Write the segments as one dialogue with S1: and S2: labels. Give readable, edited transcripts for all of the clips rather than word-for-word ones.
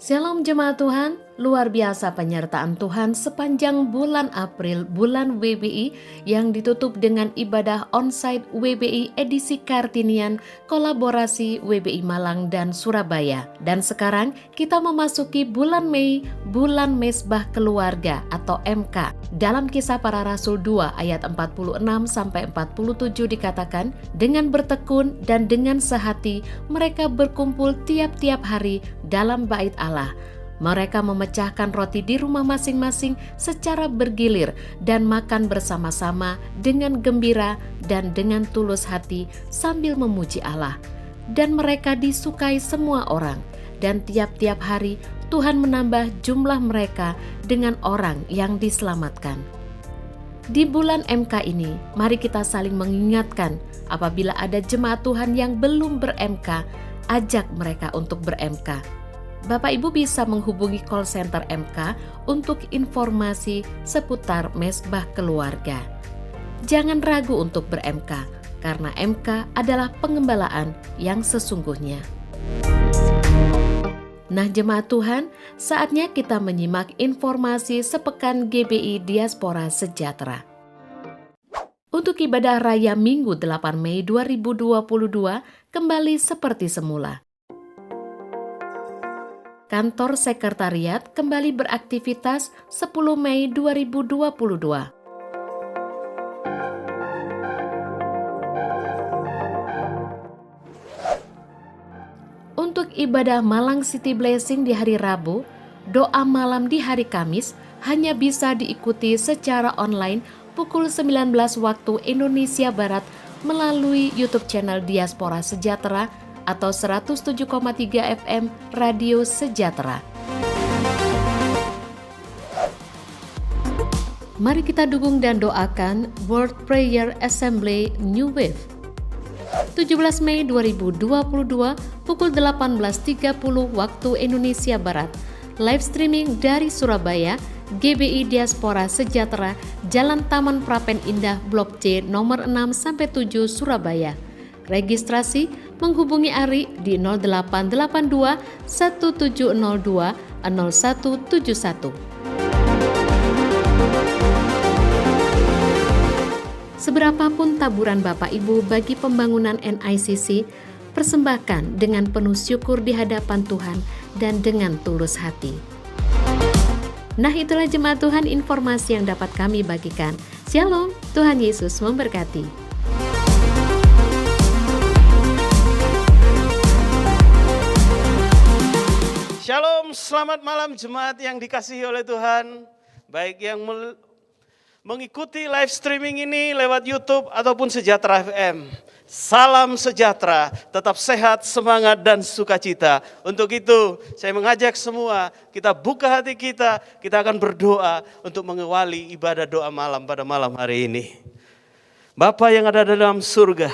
S1: Shalom jemaat Tuhan, luar biasa penyertaan Tuhan sepanjang bulan April, bulan WBI yang ditutup dengan ibadah onsite WBI edisi Kartinian, kolaborasi WBI Malang dan Surabaya. Dan sekarang kita memasuki bulan Mei, bulan Mezbah Keluarga atau MK. Dalam Kisah Para Rasul 2 ayat 46-47 dikatakan, dengan bertekun dan dengan sehati mereka berkumpul tiap-tiap hari dalam bait Allah. Mereka memecahkan roti di rumah masing-masing secara bergilir dan makan bersama-sama dengan gembira dan dengan tulus hati sambil memuji Allah. Dan mereka disukai semua orang, dan tiap-tiap hari Tuhan menambah jumlah mereka dengan orang yang diselamatkan. Di bulan MK ini, mari kita saling mengingatkan apabila ada jemaat Tuhan yang belum ber-MK, ajak mereka untuk ber-MK. Bapak Ibu bisa menghubungi call center MK untuk informasi seputar Mezbah Keluarga. Jangan ragu untuk ber-MK, karena MK adalah pengembalaan yang sesungguhnya. Nah jemaat Tuhan, saatnya kita menyimak informasi sepekan GBI Diaspora Sejahtera. Untuk ibadah raya Minggu 8 Mei 2022 kembali seperti semula. Kantor Sekretariat kembali beraktivitas 10 Mei 2022. Untuk ibadah Malang City Blessing di hari Rabu, doa malam di hari Kamis hanya bisa diikuti secara online pukul 19 waktu Indonesia Barat melalui YouTube channel Diaspora Sejahtera atau 107,3 FM Radio Sejahtera. Mari kita dukung dan doakan World Prayer Assembly New Wave. 17 Mei 2022 pukul 18.30 waktu Indonesia Barat. Live streaming dari Surabaya, GBI Diaspora Sejahtera, Jalan Taman Prapen Indah, Blok C nomor 6-7 Surabaya. Registrasi menghubungi Ari di 0882 1702 0171. Seberapapun taburan Bapak Ibu bagi pembangunan NICC, persembahkan dengan penuh syukur di hadapan Tuhan dan dengan tulus hati. Nah itulah jemaat Tuhan informasi yang dapat kami bagikan. Shalom, Tuhan Yesus memberkati.
S2: Shalom, selamat malam jemaat yang dikasihi oleh Tuhan. Baik yang mengikuti live streaming ini lewat YouTube ataupun Sejahtera FM. Salam sejahtera, tetap sehat, semangat dan sukacita. Untuk itu saya mengajak semua, kita buka hati kita akan berdoa untuk mengawali ibadah doa malam pada malam hari ini. Bapa yang ada dalam surga,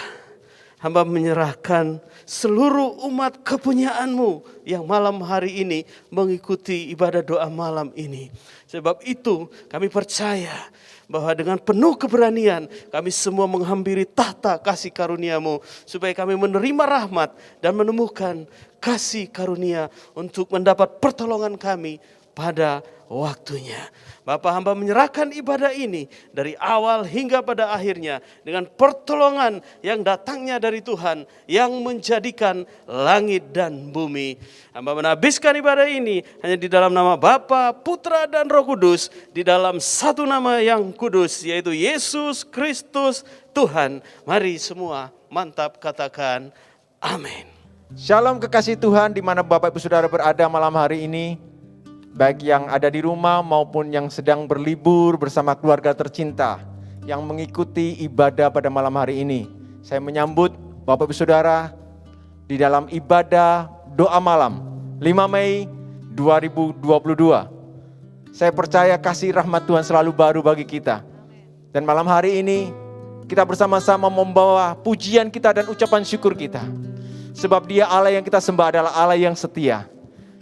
S2: hamba menyerahkan seluruh umat kepunyaanmu yang malam hari ini mengikuti ibadah doa malam ini. Sebab itu kami percaya bahwa dengan penuh keberanian kami semua menghampiri tahta kasih karunia-Mu supaya kami menerima rahmat dan menemukan kasih karunia untuk mendapat pertolongan kami pada waktunya. Bapa, hamba menyerahkan ibadah ini dari awal hingga pada akhirnya dengan pertolongan yang datangnya dari Tuhan yang menjadikan langit dan bumi. Hamba menhabiskan ibadah ini hanya di dalam nama Bapa, Putra dan Roh Kudus, di dalam satu nama yang kudus yaitu Yesus Kristus Tuhan. Mari semua mantap katakan amin.
S3: Shalom kekasih Tuhan di mana Bapak Ibu Saudara berada malam hari ini. Baik yang ada di rumah maupun yang sedang berlibur bersama keluarga tercinta yang mengikuti ibadah pada malam hari ini. Saya menyambut Bapak Ibu Saudara di dalam ibadah doa malam 5 Mei 2022. Saya percaya kasih rahmat Tuhan selalu baru bagi kita. Dan malam hari ini kita bersama-sama membawa pujian kita dan ucapan syukur kita. Sebab Dia Allah yang kita sembah adalah Allah yang setia,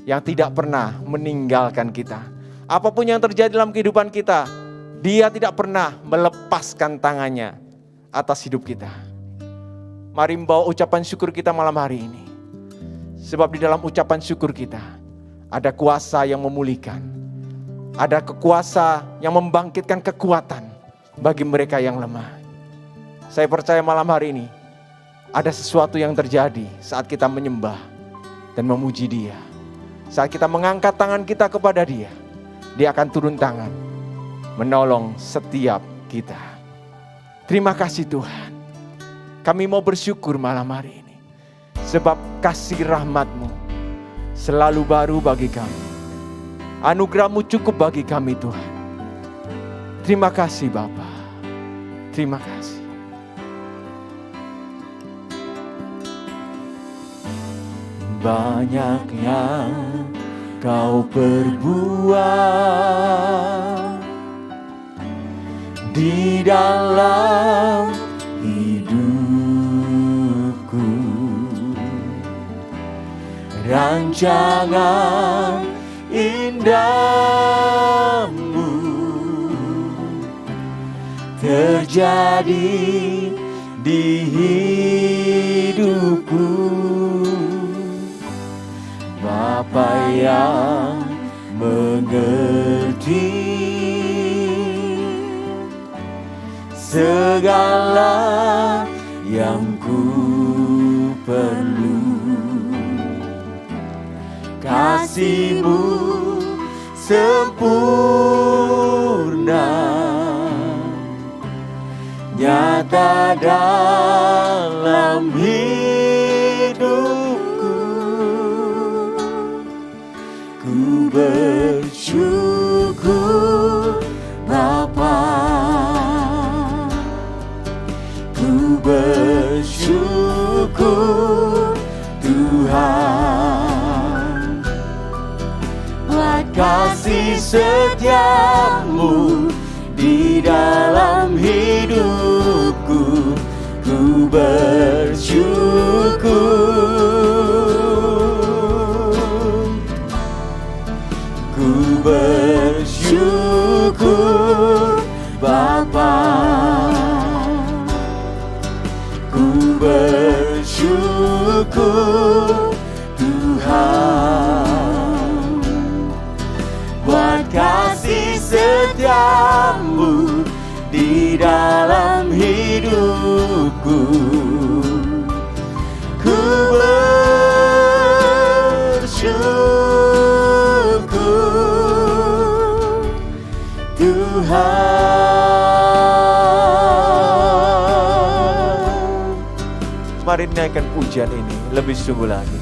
S3: yang tidak pernah meninggalkan kita. Apapun yang terjadi dalam kehidupan kita, Dia tidak pernah melepaskan tangannya atas hidup kita. Mari membawa ucapan syukur kita malam hari ini. Sebab di dalam ucapan syukur kita Ada kuasa yang memulihkan. Ada kuasa yang membangkitkan kekuatan bagi mereka yang lemah. Saya percaya malam hari ini ada sesuatu yang terjadi saat kita menyembah dan memuji Dia. Saat kita mengangkat tangan kita kepada Dia, Dia akan turun tangan menolong setiap kita. Terima kasih Tuhan. Kami mau bersyukur malam hari ini, sebab kasih rahmat-Mu selalu baru bagi kami. Anugerah-Mu cukup bagi kami Tuhan. Terima kasih Bapa. Terima kasih. Banyak yang Kau perbuat di dalam hidupku. Rancangan indahmu terjadi di hidupku. Bapa yang mengerti segala yang ku perlu. Kasih-Mu sempurna, nyata dalam hidupku. Ku bersyukur Bapa, ku bersyukur Tuhan, buat kasih setia-Mu di dalam hidupku. Ku bersyukur, ku bersyukur Bapa, ku bersyukur Tuhan, buat kasih setia-Mu di dalam hidupku. Ku bersyukur Tuhan. Mari naikkan pujian ini lebih sungguh lagi.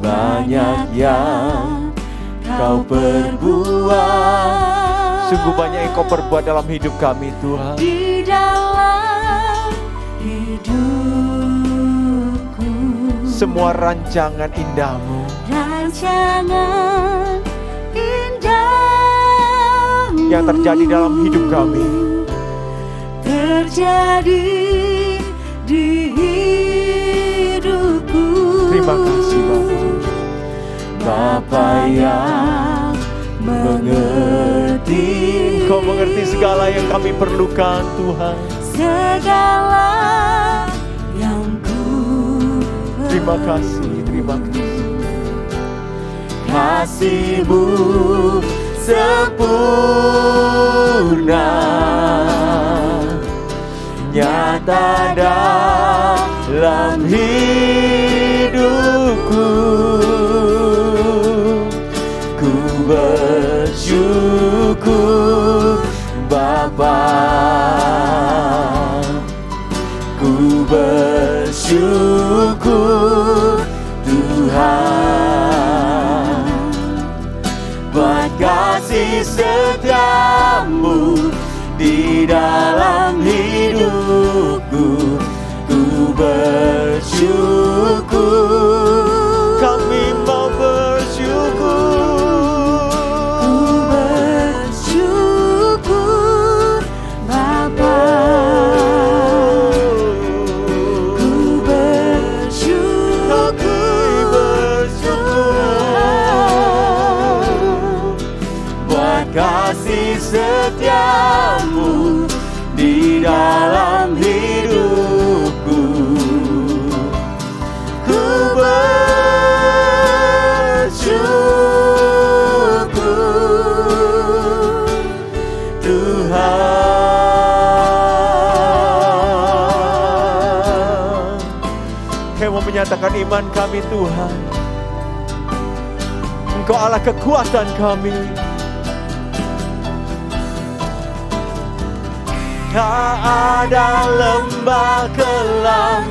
S3: Banyak yang Kau perbuat, sungguh banyak yang Kau perbuat dalam hidup kami Tuhan.
S4: Di dalam hidupku,
S3: Semua rancangan indah-Mu,
S4: rancangan indah-Mu
S3: yang terjadi dalam hidup kami,
S4: terjadi di hidupku.
S3: terima kasih Bapa.
S4: Bapa yang mengerti,
S3: Kau mengerti segala yang kami perlukan Tuhan.
S4: segala yang ku
S3: Terima kasih, terima kasih.
S4: kasih-Mu sempurna, nyata dalam hidupku. Ku bersyukur Bapa, ku bersyukur Tuhan, buat kasih setia-Mu di dalam hidupku. Ku bersyukur, kami mau bersyukur. Ku bersyukur Bapa, ku bersyukur buat kasih setia
S3: menyatakan iman kami Tuhan. Engkau Allah kekuatan kami. Tak ada lembah kelam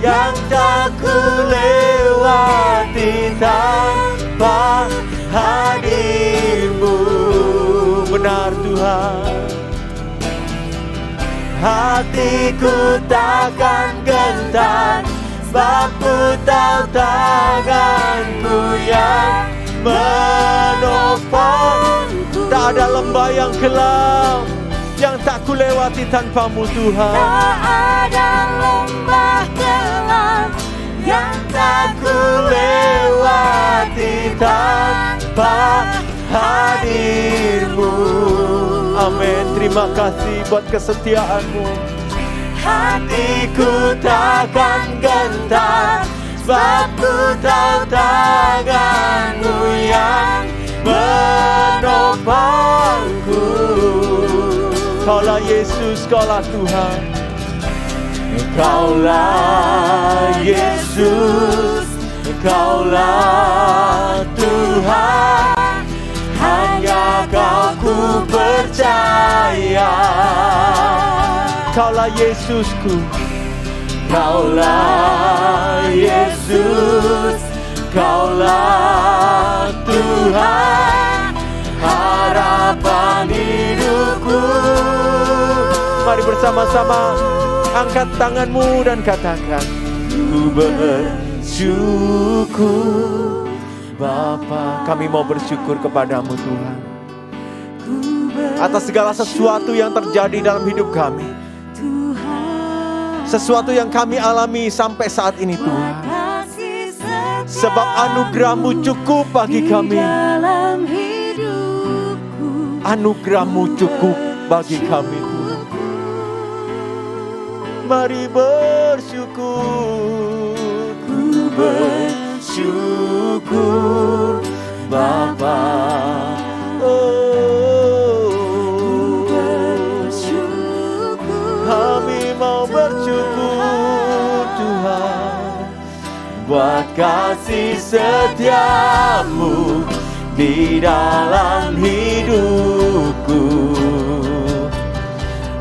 S3: yang tak ku lewati tanpa hadir-Mu. Benar Tuhan. Hatiku takkan gentar, sebab ku tahu tangan-Mu yang menopangku. Tak ada lembah yang kelam yang tak ku lewati tanpa-Mu Tuhan.
S4: Tak ada lembah kelam yang tak ku lewati tanpa hadir-Mu.
S3: Amin. Terima kasih buat kesetiaan-Mu.
S4: Hatiku takkan gentar, sebab ku tahu tangan-Mu yang menopangku.
S3: Kaulah Yesus, Kaulah Tuhan.
S4: Kaulah Yesus, Kaulah Tuhan, hanya Kau ku percaya.
S3: Kaulah Yesusku.
S4: Kaulah Yesus, Kaulah Tuhan, harapan hidupku.
S3: Mari bersama-sama angkat tanganmu dan katakan, ku bersyukur Bapa. Kami mau bersyukur kepadamu Tuhan, atas segala sesuatu yang terjadi dalam hidup kami, sesuatu yang kami alami sampai saat ini Tuhan. Sebab anugerah-Mu cukup bagi kami. Anugerah-Mu cukup bagi kami Tuhan. Mari bersyukur, ku bersyukur Bapa. Kami mau bersyukur Tuhan, buat kasih setia-Mu di dalam hidupku.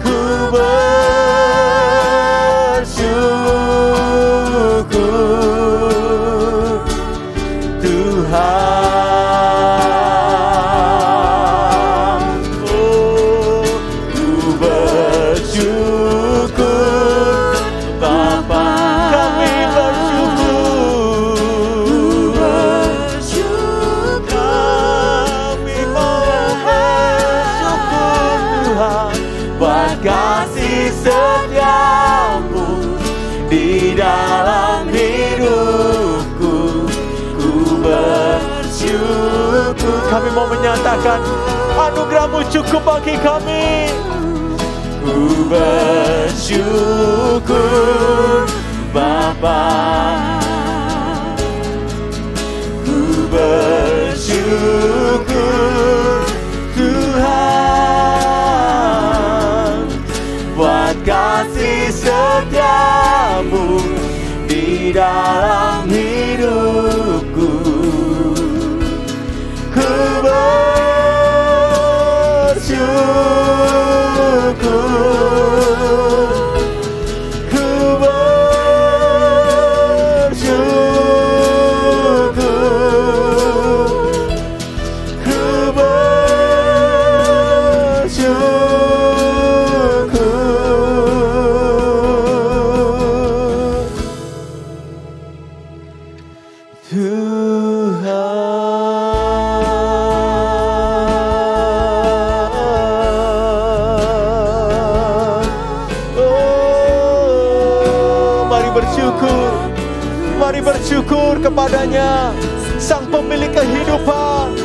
S3: Ku bersyukur Tuhan. Oh, ku bersyukur Bapa. Kami bersyukur. Kami mau bersyukur Tuhan, buat kasih setia-Mu di dalam hidupku. Ku bersyukur. Kami mau menyatakan anugerah-Mu cukup bagi kami. Ku bersyukur Bapa. Ku bersyukur Tuhan, buat kasih setia-Mu di dalam hidupku. Ku bersyukur, ku bersyukur, ku bersyukur Tuhan. Oh, mari bersyukur, mari bersyukur kepadanya, Sang Pemilik kehidupan.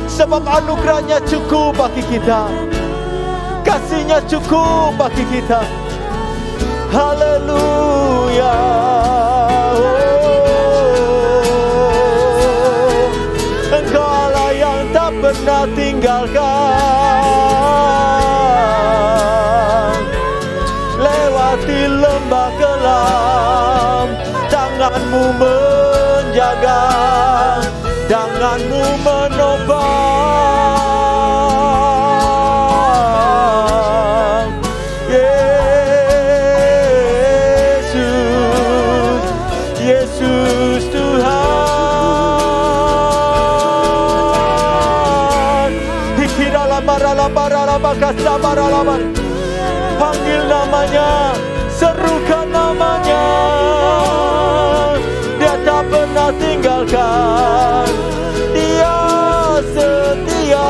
S3: Sebab anugerah-Nya cukup bagi kita, kasih-Nya cukup bagi kita. Haleluya. Engkau Allah yang tak pernah tinggalkan. Lewati lembah kelam, panggil namanya, serukan namanya. Dia tak pernah tinggalkan, Dia setia.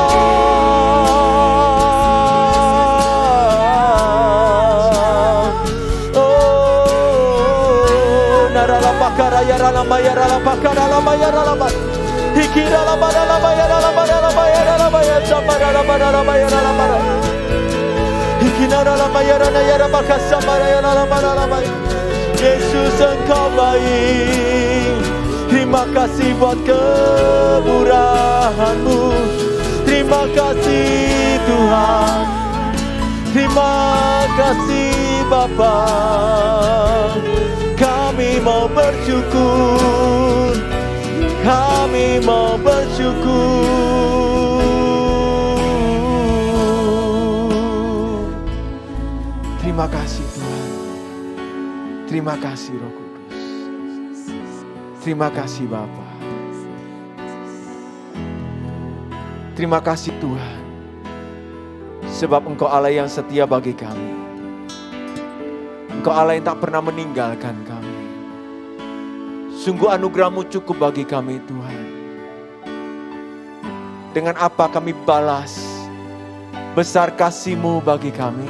S3: Oh, narala pakara ya rala maya rala pakara la maya rala maya. Hikira la bara la maya rala bara la maya rala maya samara la bara la maya rala bara. Hikira la maya rala ya rala samara ya rala bara la maya. Yesus Engkau baik, terima kasih buat kemurahan-Mu. Terima kasih Tuhan, terima kasih Bapa. Kami mau bersyukur, kami mau bersyukur. Terima kasih Tuhan, terima kasih Roh Kudus, terima kasih Bapa. Terima kasih Tuhan, sebab Engkau Allah yang setia bagi kami. Engkau Allah yang tak pernah meninggalkan kami. Sungguh anugerah-Mu cukup bagi kami Tuhan. Dengan apa kami balas besar kasih-Mu bagi kami.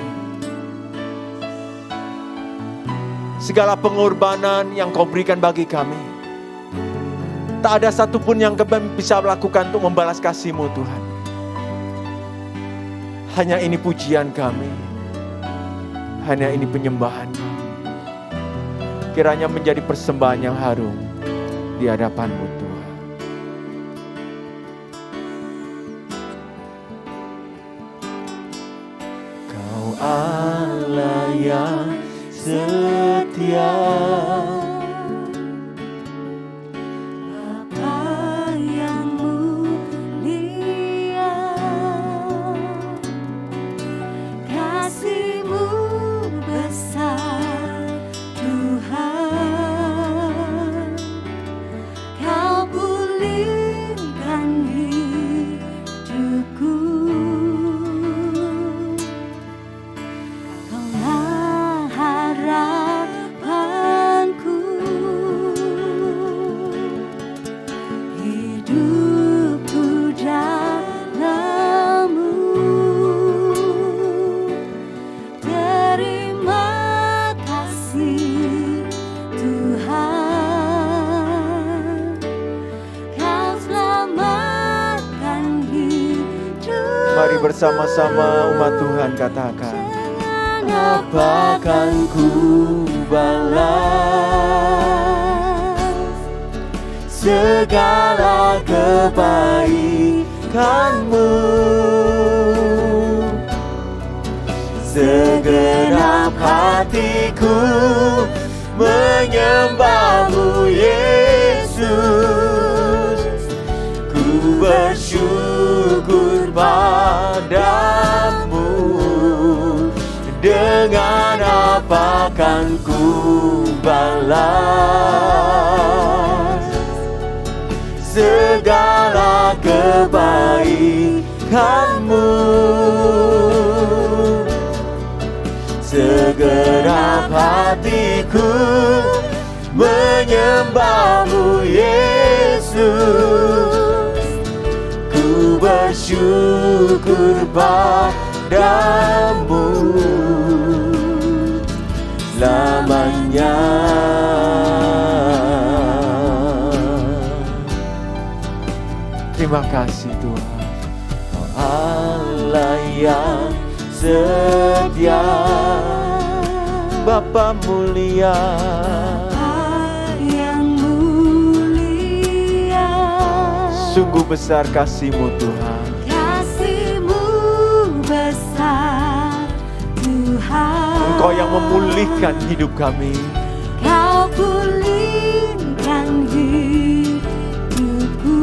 S3: Segala pengorbanan yang Kau berikan bagi kami, tak ada satupun yang kami bisa lakukan untuk membalas kasih-Mu Tuhan. Hanya ini pujian kami, hanya ini penyembahan kami. Kiranya menjadi persembahan yang harum di hadapan-Mu Tuhan. Kau Allah yang setia,
S4: Bapa yang mulia, kasih-Mu besar Tuhan. Kau pulihkan hidupku, Kaulah harapanku. Hidupku dalam-Mu, terima kasih Tuhan. Kau selamatkan hidup.
S3: Mari bersama-sama umat Tuhan katakan, apa akan ku balas segala kebaikan-Mu. Segenap hatiku menyembah-Mu Yesus. Ku bersyukur padamu. Dengan apa kan ku balas segala kebaikan-Mu. Segenap hatiku menyembah-Mu Yesus. Ku bersyukur padamu lamanya. Terima kasih Tuhan, Oh Allah yang setia, Bapa mulia,
S4: Bapa yang mulia,
S3: sungguh besar kasih-Mu Tuhan.
S4: kasih-Mu besar Tuhan.
S3: Engkau yang memulihkan hidup kami.
S4: Kau pulihkan hidupku.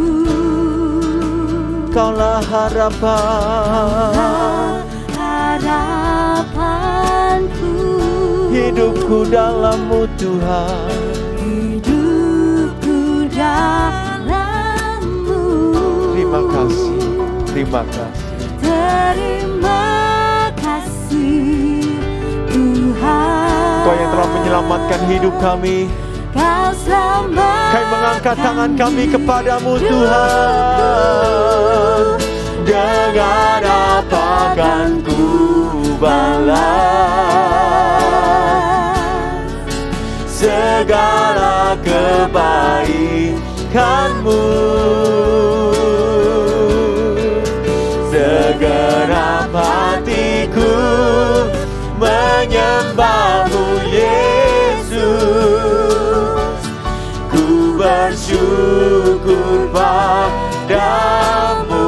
S3: Kaulah harapan,
S4: harapanku.
S3: hidupku dalam-Mu Tuhan.
S4: Hidupku dalam-Mu.
S3: Terima kasih, terima kasih.
S4: Terima kasih
S3: menyelamatkan hidup kami.
S4: Kau selamatkan
S3: Kami mengangkat tangan kami kepadamu Tuhan. Dengan apa kan ku balas segala kebaikan-Mu. Segenap hatiku menyembah-Mu Yesus. Ku bersyukur padamu.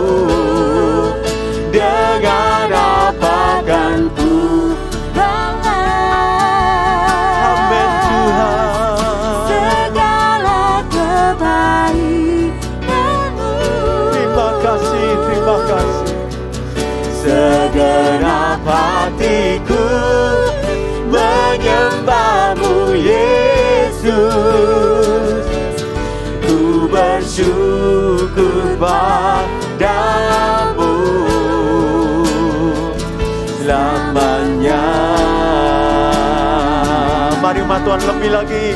S3: Dengan apa kan ku
S4: balas
S3: Amin Tuhan.
S4: segala kebaikan-Mu.
S3: Terima kasih, terima kasih. Segenap hatiku menyembah-Mu Yesus. Ku bersyukur padamu selamanya. Mari umat Tuhan lebih lagi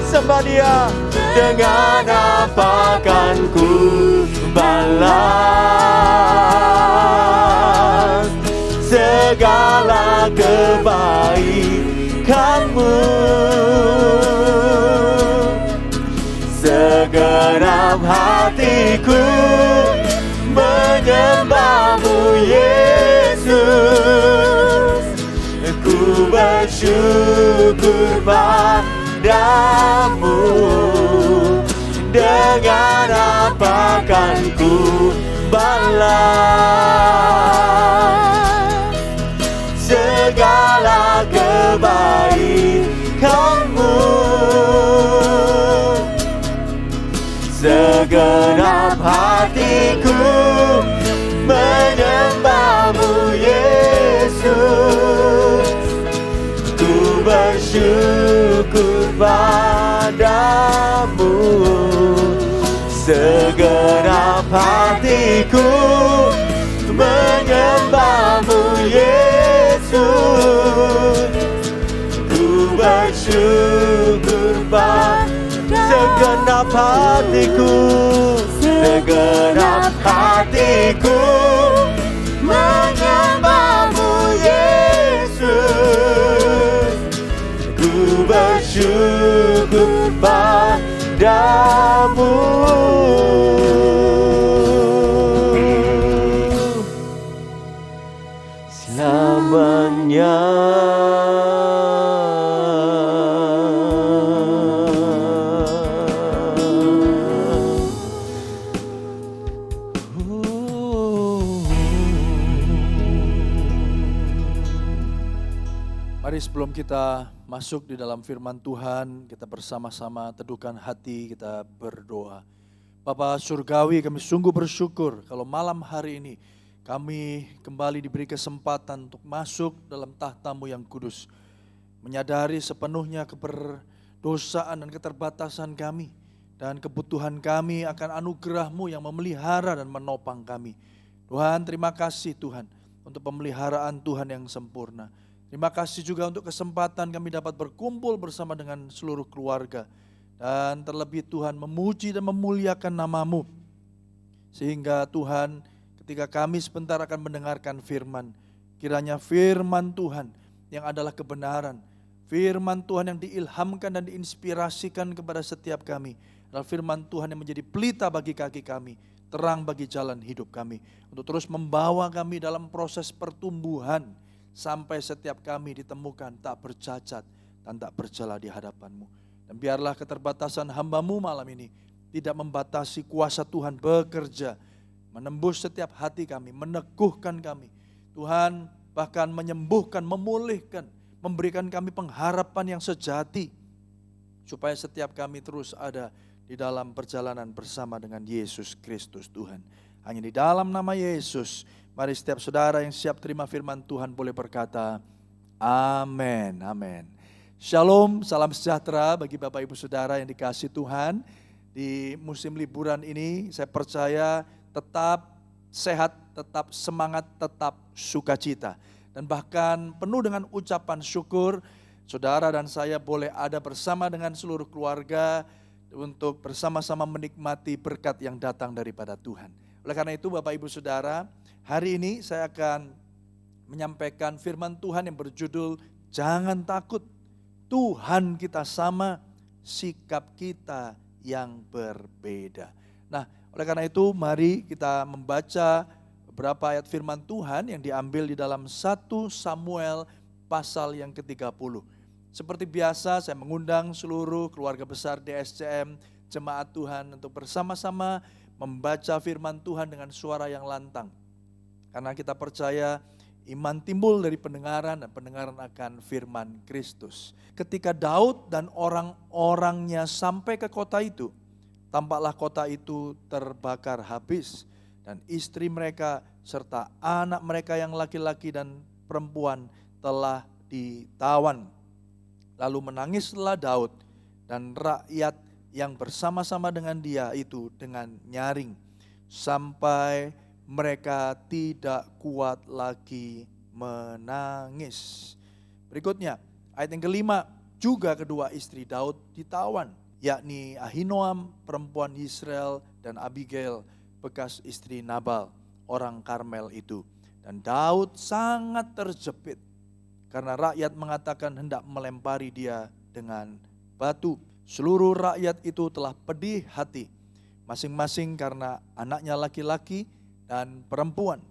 S3: sembah Dia. Dengan apa kan ku balas segala kebaikan-Mu. Segenap hatiku menyembah-Mu Yesus. Ku bersyukur padamu. Dengan apa kan ku balas segala kebaikan-Mu. Segenap hatiku menyembah-Mu Yesus. Ku bersyukur padamu. Segenap hatiku menyembah-Mu Yesus. Ku bersyukur padamu. Segenap hatiku, segenap hatiku menyembah-Mu Yesus. Ku bersyukur padamu. Selamanya.
S5: Mari sebelum kita masuk di dalam firman Tuhan, kita bersama-sama teduhkan hati, kita berdoa. Bapa Surgawi, kami sungguh bersyukur kalau malam hari ini kami kembali diberi kesempatan untuk masuk dalam tahta-Mu yang kudus. Menyadari sepenuhnya keberdosaan dan keterbatasan kami. Dan kebutuhan kami akan anugerah-Mu yang memelihara dan menopang kami. Tuhan, terima kasih Tuhan untuk pemeliharaan Tuhan yang sempurna. Terima kasih juga untuk kesempatan kami dapat berkumpul bersama dengan seluruh keluarga. Dan terlebih Tuhan memuji dan memuliakan nama-Mu. Sehingga Tuhan ketika kami sebentar akan mendengarkan firman. Kiranya firman Tuhan yang adalah kebenaran. Firman Tuhan yang diilhamkan dan diinspirasikan kepada setiap kami. Adalah firman Tuhan yang menjadi pelita bagi kaki kami. Terang bagi jalan hidup kami. Untuk terus membawa kami dalam proses pertumbuhan. Sampai setiap kami ditemukan tak bercacat dan tak bercela di hadapan-Mu. Dan biarlah keterbatasan hamba-Mu malam ini tidak membatasi kuasa Tuhan bekerja. Menembus setiap hati kami, meneguhkan kami. Tuhan bahkan menyembuhkan, memulihkan, memberikan kami pengharapan yang sejati. Supaya setiap kami terus ada di dalam perjalanan bersama dengan Yesus Kristus Tuhan. Hanya di dalam nama Yesus. Mari setiap saudara yang siap terima firman Tuhan boleh berkata, amin, amin. Shalom, salam sejahtera bagi Bapak Ibu Saudara yang dikasihi Tuhan. Di musim liburan ini saya percaya tetap sehat, tetap semangat, tetap sukacita. Dan bahkan penuh dengan ucapan syukur saudara dan saya boleh ada bersama dengan seluruh keluarga untuk bersama-sama menikmati berkat yang datang daripada Tuhan. Oleh karena itu Bapak Ibu Saudara, hari ini saya akan menyampaikan firman Tuhan yang berjudul Jangan Takut, Tuhan kita sama, sikap kita yang berbeda. Nah, oleh karena itu mari kita membaca beberapa ayat firman Tuhan yang diambil di dalam 1 Samuel pasal yang ke-30. Seperti biasa saya mengundang seluruh keluarga besar DSCM, jemaat Tuhan untuk bersama-sama membaca firman Tuhan dengan suara yang lantang. Karena kita percaya iman timbul dari pendengaran dan pendengaran akan firman Kristus. Ketika Daud dan orang-orangnya sampai ke kota itu, tampaklah kota itu terbakar habis dan istri mereka serta anak mereka yang laki-laki dan perempuan telah ditawan. Lalu menangislah Daud dan rakyat yang bersama-sama dengan dia itu dengan nyaring sampai mereka tidak kuat lagi menangis. Berikutnya ayat yang kelima, juga kedua istri Daud ditawan, yakni Ahinoam perempuan Israel dan Abigail bekas istri Nabal orang Karmel itu. Dan Daud sangat terjepit karena rakyat mengatakan hendak melempari dia dengan batu. Seluruh rakyat itu telah pedih hati, masing-masing karena anaknya laki-laki dan perempuan.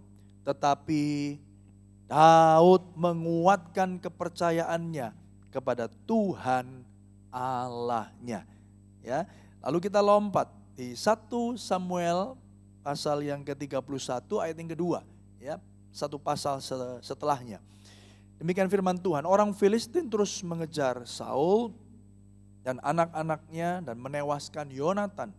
S5: Tetapi Daud menguatkan kepercayaannya kepada Tuhan Allahnya. Ya, lalu kita lompat di 1 Samuel pasal yang ke-31 ayat yang kedua, ya, satu pasal setelahnya. Demikian firman Tuhan, orang Filistin terus mengejar Saul dan anak-anaknya dan menewaskan Yonatan,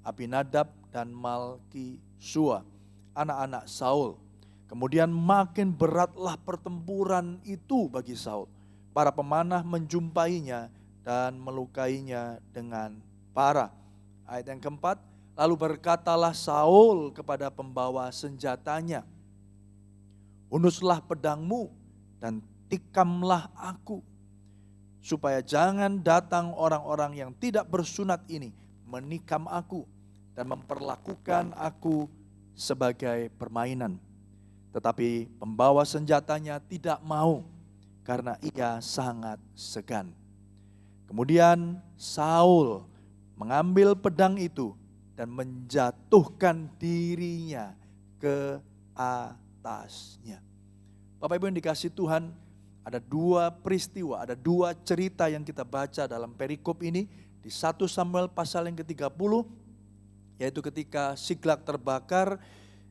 S5: Abinadab dan Malki-Sua, anak-anak Saul. Kemudian makin beratlah pertempuran itu bagi Saul. Para pemanah menjumpainya dan melukainya dengan parah. Ayat yang keempat, lalu berkatalah Saul kepada pembawa senjatanya, "Hunuslah pedangmu dan tikamlah aku, supaya jangan datang orang-orang yang tidak bersunat ini menikam aku dan memperlakukan aku sebagai permainan." Tetapi pembawa senjatanya tidak mau karena ia sangat segan. Kemudian Saul mengambil pedang itu dan menjatuhkan dirinya ke atasnya. Bapak Ibu yang dikasihi Tuhan, ada dua peristiwa, ada dua cerita yang kita baca dalam perikop ini di 1 Samuel pasal yang ke-30, yaitu ketika Siklag terbakar,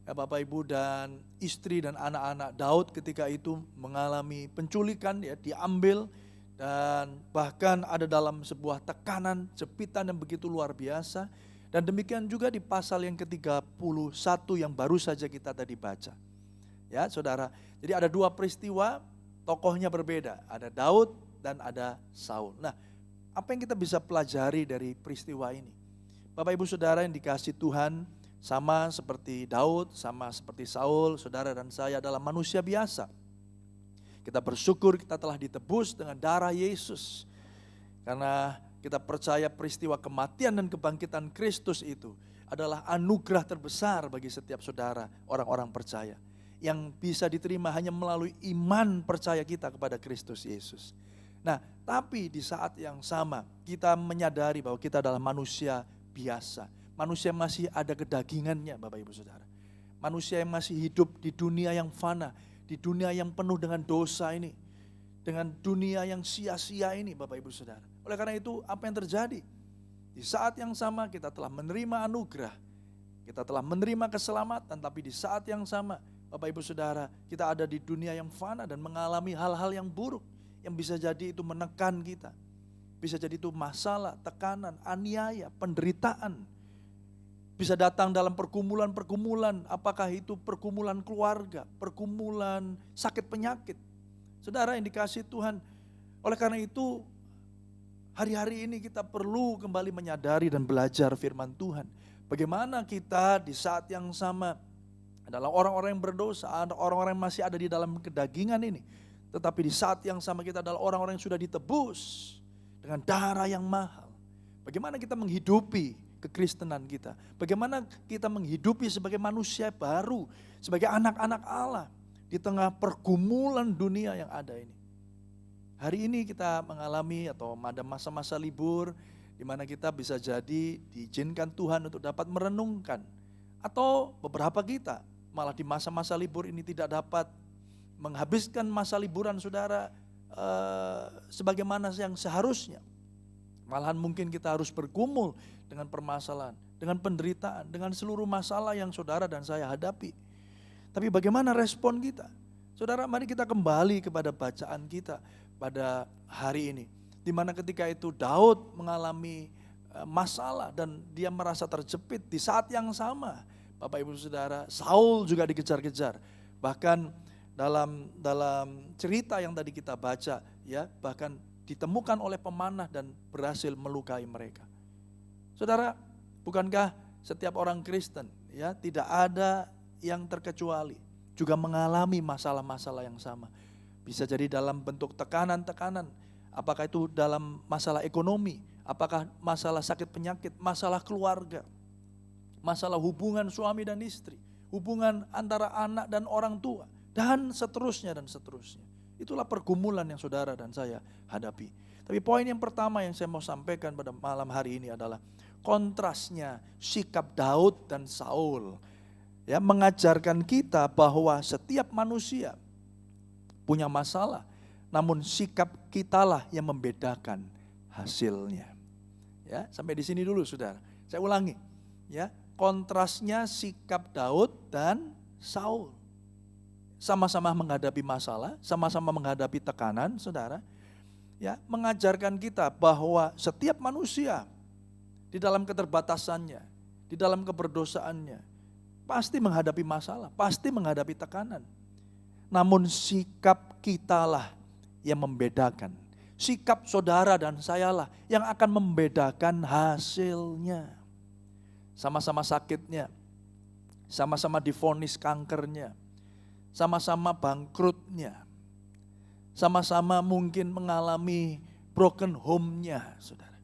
S5: ya Bapak Ibu, dan istri dan anak-anak Daud ketika itu mengalami penculikan, ya, diambil, dan bahkan ada dalam sebuah tekanan, jepitan yang begitu luar biasa. Dan demikian juga di pasal yang ke-31 yang baru saja kita tadi baca. Ya saudara, jadi ada dua peristiwa, tokohnya berbeda, ada Daud dan ada Saul. Nah, apa yang kita bisa pelajari dari peristiwa ini? Bapak Ibu Saudara yang dikasihi Tuhan, sama seperti Daud, sama seperti Saul, saudara dan saya adalah manusia biasa. Kita bersyukur kita telah ditebus dengan darah Yesus. Karena kita percaya peristiwa kematian dan kebangkitan Kristus itu adalah anugerah terbesar bagi setiap saudara, orang-orang percaya. Yang bisa diterima hanya melalui iman percaya kita kepada Kristus Yesus. Nah, tapi di saat yang sama kita menyadari bahwa kita adalah manusia biasa. Manusia masih ada kedagingannya, Bapak Ibu Saudara. Manusia yang masih hidup di dunia yang fana, di dunia yang penuh dengan dosa ini. Dengan dunia yang sia-sia ini, Bapak Ibu Saudara. Oleh karena itu, apa yang terjadi? Di saat yang sama kita telah menerima anugerah, kita telah menerima keselamatan, tapi di saat yang sama Bapak Ibu Saudara, kita ada di dunia yang fana dan mengalami hal-hal yang buruk yang bisa jadi itu menekan kita. Bisa jadi itu masalah, tekanan, aniaya, penderitaan. Bisa datang dalam pergumulan-pergumulan, apakah itu pergumulan keluarga, pergumulan sakit penyakit. Saudara yang dikasihi Tuhan, oleh karena itu hari-hari ini kita perlu kembali menyadari dan belajar firman Tuhan. Bagaimana kita di saat yang sama adalah orang-orang yang berdosa, orang-orang yang masih ada di dalam kedagingan ini. Tetapi di saat yang sama kita adalah orang-orang yang sudah ditebus dengan darah yang mahal. Bagaimana kita menghidupi kekristenan kita? Bagaimana kita menghidupi sebagai manusia baru, sebagai anak-anak Allah di tengah pergumulan dunia yang ada ini? Hari ini kita mengalami atau ada masa-masa libur di mana kita bisa jadi diizinkan Tuhan untuk dapat merenungkan. Atau beberapa kita malah di masa-masa libur ini tidak dapat menghabiskan masa liburan saudara sebagaimana yang seharusnya. Malahan mungkin kita harus bergumul dengan permasalahan, dengan penderitaan, dengan seluruh masalah yang saudara dan saya hadapi. Tapi bagaimana respon kita? Saudara, mari kita kembali kepada bacaan kita pada hari ini. Di mana ketika itu Daud mengalami masalah dan dia merasa terjepit. Di saat yang sama, Bapak Ibu Saudara, Saul juga dikejar-kejar. Bahkan dalam cerita yang tadi kita baca, ya, bahkan ditemukan oleh pemanah dan berhasil melukai mereka. Saudara, bukankah setiap orang Kristen, ya, tidak ada yang terkecuali juga mengalami masalah-masalah yang sama. Bisa jadi dalam bentuk tekanan-tekanan, apakah itu dalam masalah ekonomi, apakah masalah sakit penyakit, masalah keluarga, masalah hubungan suami dan istri, hubungan antara anak dan orang tua, dan seterusnya dan seterusnya. Itulah pergumulan yang saudara dan saya hadapi. Tapi poin yang pertama yang saya mau sampaikan pada malam hari ini adalah kontrasnya sikap Daud dan Saul. Ya, mengajarkan kita bahwa setiap manusia punya masalah, namun sikap kitalah yang membedakan hasilnya. Ya, sampai di sini dulu saudara. Saya ulangi, ya, kontrasnya sikap Daud dan Saul. Sama-sama menghadapi masalah, sama-sama menghadapi tekanan, saudara. Ya, mengajarkan kita bahwa setiap manusia di dalam keterbatasannya, di dalam keberdosaannya, pasti menghadapi masalah, pasti menghadapi tekanan. Namun sikap kitalah yang membedakan. Sikap saudara dan sayalah yang akan membedakan hasilnya. Sama-sama sakitnya, sama-sama divonis kankernya, sama-sama bangkrutnya, sama-sama mungkin mengalami broken home-nya, saudara.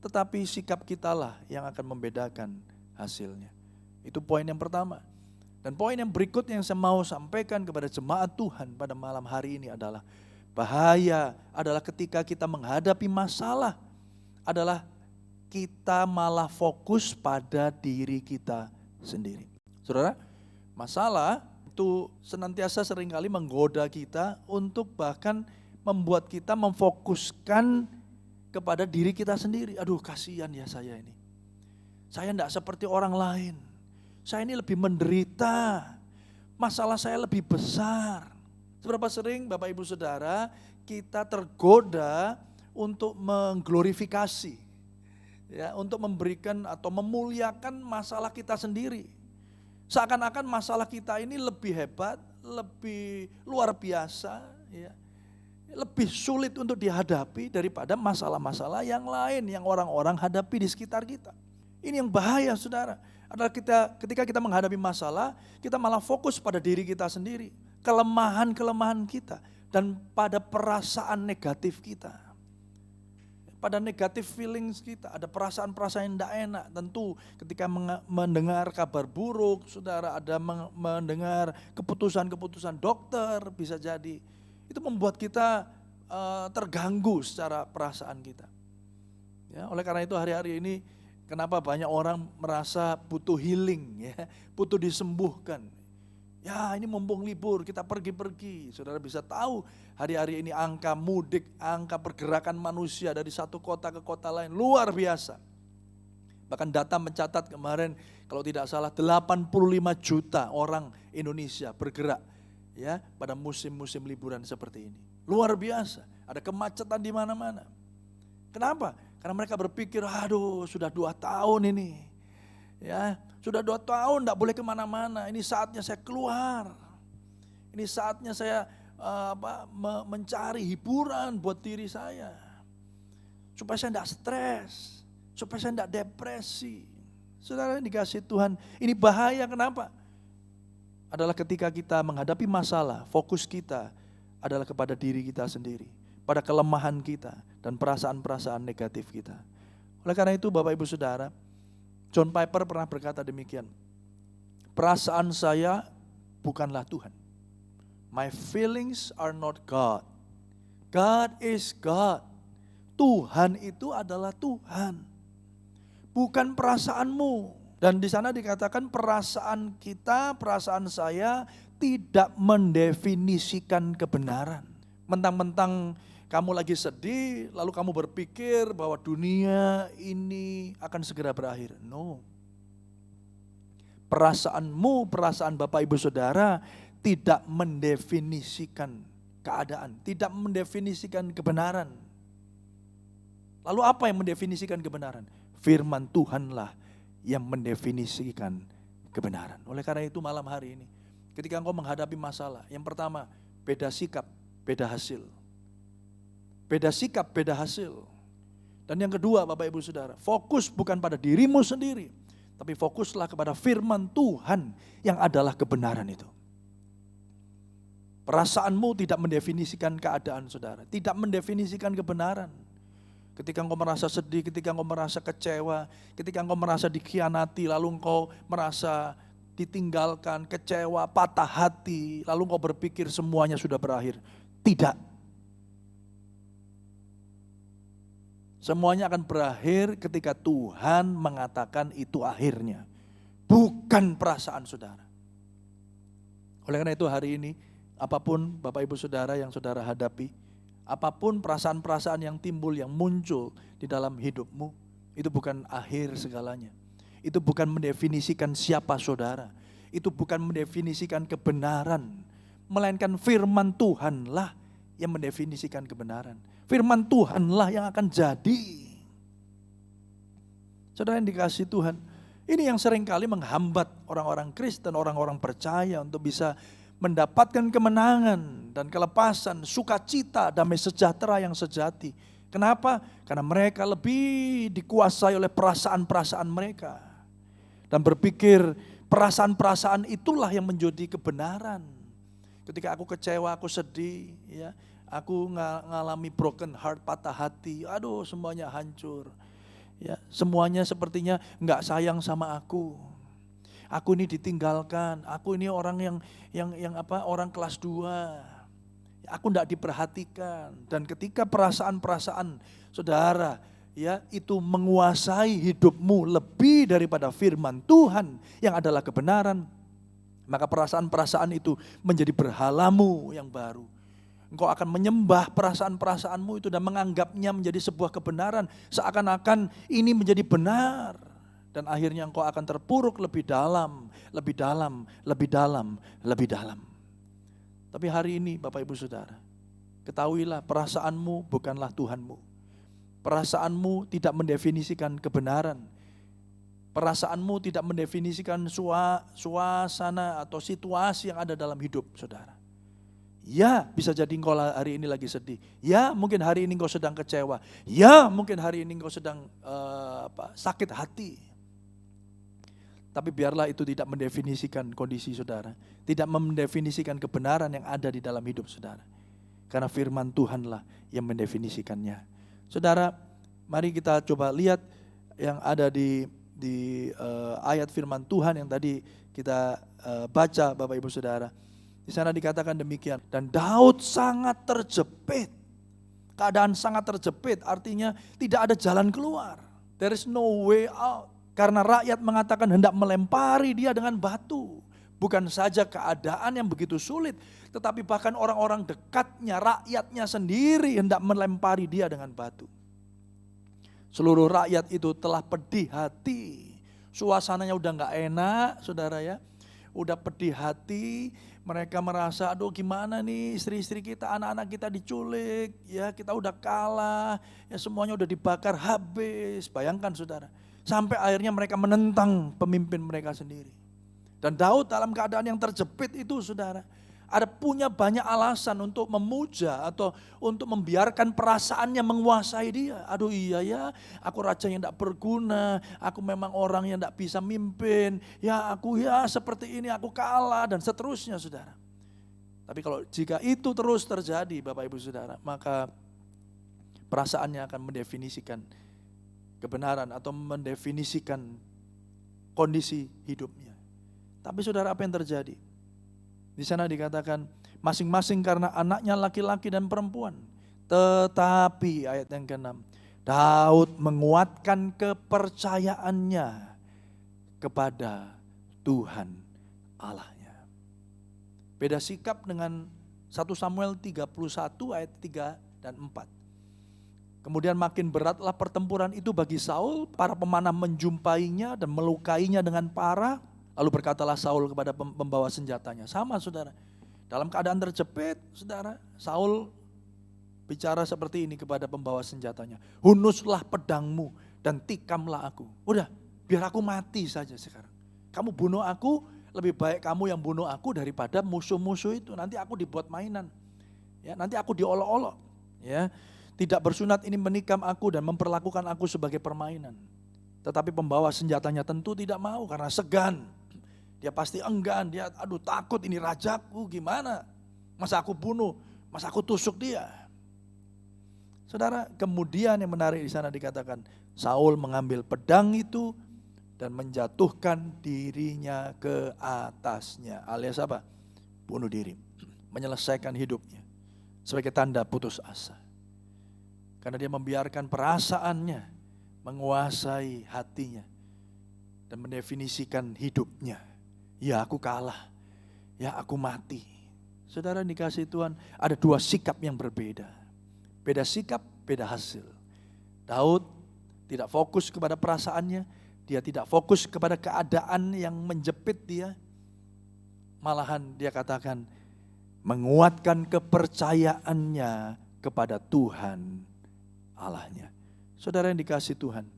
S5: Tetapi sikap kitalah yang akan membedakan hasilnya. Itu poin yang pertama. Dan poin yang berikutnya yang saya mau sampaikan kepada jemaat Tuhan pada malam hari ini adalah bahaya adalah ketika kita menghadapi masalah adalah kita malah fokus pada diri kita sendiri. Saudara, masalah itu senantiasa seringkali menggoda kita untuk bahkan membuat kita memfokuskan kepada diri kita sendiri. Aduh, kasihan ya saya ini. Saya tidak seperti orang lain. Saya ini lebih menderita. Masalah saya lebih besar. Seberapa sering Bapak Ibu Saudara kita tergoda untuk mengglorifikasi, ya, untuk memberikan atau memuliakan masalah kita sendiri. Seakan-akan masalah kita ini lebih hebat, lebih luar biasa, ya, lebih sulit untuk dihadapi daripada masalah-masalah yang lain yang orang-orang hadapi di sekitar kita. Ini yang bahaya saudara, adalah ketika kita menghadapi masalah, kita malah fokus pada diri kita sendiri, kelemahan-kelemahan kita, dan pada perasaan negatif kita. Pada negatif feelings kita, ada perasaan-perasaan yang tidak enak. Tentu ketika mendengar kabar buruk, saudara, ada mendengar keputusan-keputusan dokter, bisa jadi. Itu membuat kita terganggu secara perasaan kita. Ya, oleh karena itu hari-hari ini, kenapa banyak orang merasa butuh healing, ya, butuh disembuhkan. Ya ini mumpung libur, kita pergi-pergi. Saudara bisa tahu hari-hari ini angka mudik, angka pergerakan manusia dari satu kota ke kota lain luar biasa. Bahkan data mencatat kemarin kalau tidak salah 85 juta orang Indonesia bergerak, ya, pada musim-musim liburan seperti ini. Luar biasa, ada kemacetan di mana-mana. Kenapa? Karena mereka berpikir, aduh sudah 2 tahun ini, ya sudah 2 tahun tidak boleh kemana-mana, ini saatnya saya keluar. Ini saatnya saya mencari hiburan buat diri saya. Supaya saya tidak stres, supaya saya tidak depresi. Saudara yang dikasih Tuhan, ini bahaya kenapa? Adalah ketika kita menghadapi masalah, fokus kita adalah kepada diri kita sendiri, pada kelemahan kita dan perasaan-perasaan negatif kita. Oleh karena itu Bapak Ibu Saudara, John Piper pernah berkata demikian, perasaan saya bukanlah Tuhan. My feelings are not God. God is God. Tuhan itu adalah Tuhan, bukan perasaanmu. Dan di sana dikatakan perasaan kita, perasaan saya tidak mendefinisikan kebenaran. Mentang-mentang kamu lagi sedih, lalu kamu berpikir bahwa dunia ini akan segera berakhir. No. Perasaanmu, perasaan Bapak Ibu Saudara tidak mendefinisikan keadaan, tidak mendefinisikan kebenaran. Lalu apa yang mendefinisikan kebenaran? Firman Tuhanlah yang mendefinisikan kebenaran. Oleh karena itu malam hari ini, ketika engkau menghadapi masalah, yang pertama, beda sikap, beda hasil. Beda sikap, beda hasil. Dan yang kedua Bapak Ibu Saudara, fokus bukan pada dirimu sendiri, tapi fokuslah kepada firman Tuhan yang adalah kebenaran itu. Perasaanmu tidak mendefinisikan keadaan saudara, tidak mendefinisikan kebenaran. Ketika engkau merasa sedih, ketika engkau merasa kecewa, ketika engkau merasa dikhianati, lalu engkau merasa ditinggalkan, kecewa, patah hati, lalu engkau berpikir semuanya sudah berakhir. Tidak. Semuanya akan berakhir ketika Tuhan mengatakan itu akhirnya. Bukan perasaan saudara. Oleh karena itu hari ini, apapun Bapak Ibu Saudara yang saudara hadapi, apapun perasaan-perasaan yang timbul, yang muncul di dalam hidupmu, itu bukan akhir segalanya. Itu bukan mendefinisikan siapa saudara. Itu bukan mendefinisikan kebenaran. Melainkan firman Tuhanlah yang mendefinisikan kebenaran. Firman Tuhanlah yang akan jadi. Saudara yang dikasihi Tuhan, ini yang seringkali menghambat orang-orang Kristen, orang-orang percaya untuk bisa mendapatkan kemenangan dan kelepasan, sukacita, damai sejahtera yang sejati. Kenapa? Karena mereka lebih dikuasai oleh perasaan-perasaan mereka. Dan berpikir perasaan-perasaan itulah yang menjadi kebenaran. Ketika aku kecewa, aku sedih, ya, aku ngalami broken heart, patah hati, aduh semuanya hancur. Ya, semuanya sepertinya nggak sayang sama aku. Aku ini ditinggalkan, aku ini orang orang kelas 2. Aku enggak diperhatikan. Dan ketika perasaan-perasaan saudara ya itu menguasai hidupmu lebih daripada firman Tuhan yang adalah kebenaran, maka perasaan-perasaan itu menjadi berhalamu yang baru. Engkau akan menyembah perasaan-perasaanmu itu dan menganggapnya menjadi sebuah kebenaran, seakan-akan ini menjadi benar. Dan akhirnya engkau akan terpuruk lebih dalam, lebih dalam, lebih dalam, lebih dalam. Tapi hari ini Bapak Ibu Saudara, ketahuilah perasaanmu bukanlah Tuhanmu. Perasaanmu tidak mendefinisikan kebenaran. Perasaanmu tidak mendefinisikan suasana atau situasi yang ada dalam hidup saudara. Ya, bisa jadi engkau hari ini lagi sedih. Ya, mungkin hari ini engkau sedang kecewa. Ya, mungkin hari ini engkau sedang sakit hati. Tapi biarlah itu tidak mendefinisikan kondisi saudara. Tidak mendefinisikan kebenaran yang ada di dalam hidup saudara. Karena firman Tuhanlah yang mendefinisikannya. Saudara, mari kita coba lihat yang ada di ayat firman Tuhan yang tadi kita baca Bapak Ibu Saudara. Di sana dikatakan demikian. Dan Daud sangat terjepit. Keadaan sangat terjepit artinya tidak ada jalan keluar. There is no way out. Karena rakyat mengatakan hendak melempari dia dengan batu. Bukan saja keadaan yang begitu sulit, tetapi bahkan orang-orang dekatnya, rakyatnya sendiri hendak melempari dia dengan batu. Seluruh rakyat itu telah pedih hati. Suasananya udah gak enak saudara ya. Udah pedih hati, mereka merasa aduh gimana nih istri-istri kita, anak-anak kita diculik, ya kita udah kalah, ya semuanya udah dibakar habis. Bayangkan saudara. Sampai akhirnya mereka menentang pemimpin mereka sendiri. Dan Daud dalam keadaan yang terjepit itu saudara, ada punya banyak alasan untuk memuja atau untuk membiarkan perasaannya menguasai dia. Aduh iya ya, aku raja yang tidak berguna, aku memang orang yang tidak bisa mimpin, ya aku ya seperti ini, aku kalah dan seterusnya saudara. Tapi kalau jika itu terus terjadi Bapak Ibu Saudara, maka perasaannya akan mendefinisikan kebenaran atau mendefinisikan kondisi hidupnya. Tapi saudara, apa yang terjadi? Di sana dikatakan masing-masing karena anaknya laki-laki dan perempuan. Tetapi ayat yang ke-6, Daud menguatkan kepercayaannya kepada Tuhan Allahnya. Beda sikap dengan 1 Samuel 31 ayat 3 dan 4. Kemudian makin beratlah pertempuran itu bagi Saul, para pemanah menjumpainya dan melukainya dengan parah. Lalu berkatalah Saul kepada pembawa senjatanya. Sama saudara, dalam keadaan terjepit saudara, Saul bicara seperti ini kepada pembawa senjatanya. Hunuslah pedangmu dan tikamlah aku. Udah, biar aku mati saja sekarang. Kamu bunuh aku, lebih baik kamu yang bunuh aku daripada musuh-musuh itu. Nanti aku dibuat mainan. Ya, nanti aku diolok-olok. Ya, tidak bersunat ini menikam aku dan memperlakukan aku sebagai permainan. Tetapi pembawa senjatanya tentu tidak mau karena segan. Dia pasti enggan, dia aduh takut, ini rajaku gimana? Masa aku bunuh, masa aku tusuk dia? Saudara, kemudian yang menarik di sana dikatakan Saul mengambil pedang itu dan menjatuhkan dirinya ke atasnya. Alias apa? Bunuh diri, menyelesaikan hidupnya sebagai tanda putus asa. Karena dia membiarkan perasaannya menguasai hatinya dan mendefinisikan hidupnya. Ya aku kalah, ya aku mati. Saudara dikasih Tuhan, ada dua sikap yang berbeda. Beda sikap, beda hasil. Daud tidak fokus kepada perasaannya, dia tidak fokus kepada keadaan yang menjepit dia. Malahan dia katakan menguatkan kepercayaannya kepada Tuhan Allahnya. Saudara yang dikasih Tuhan,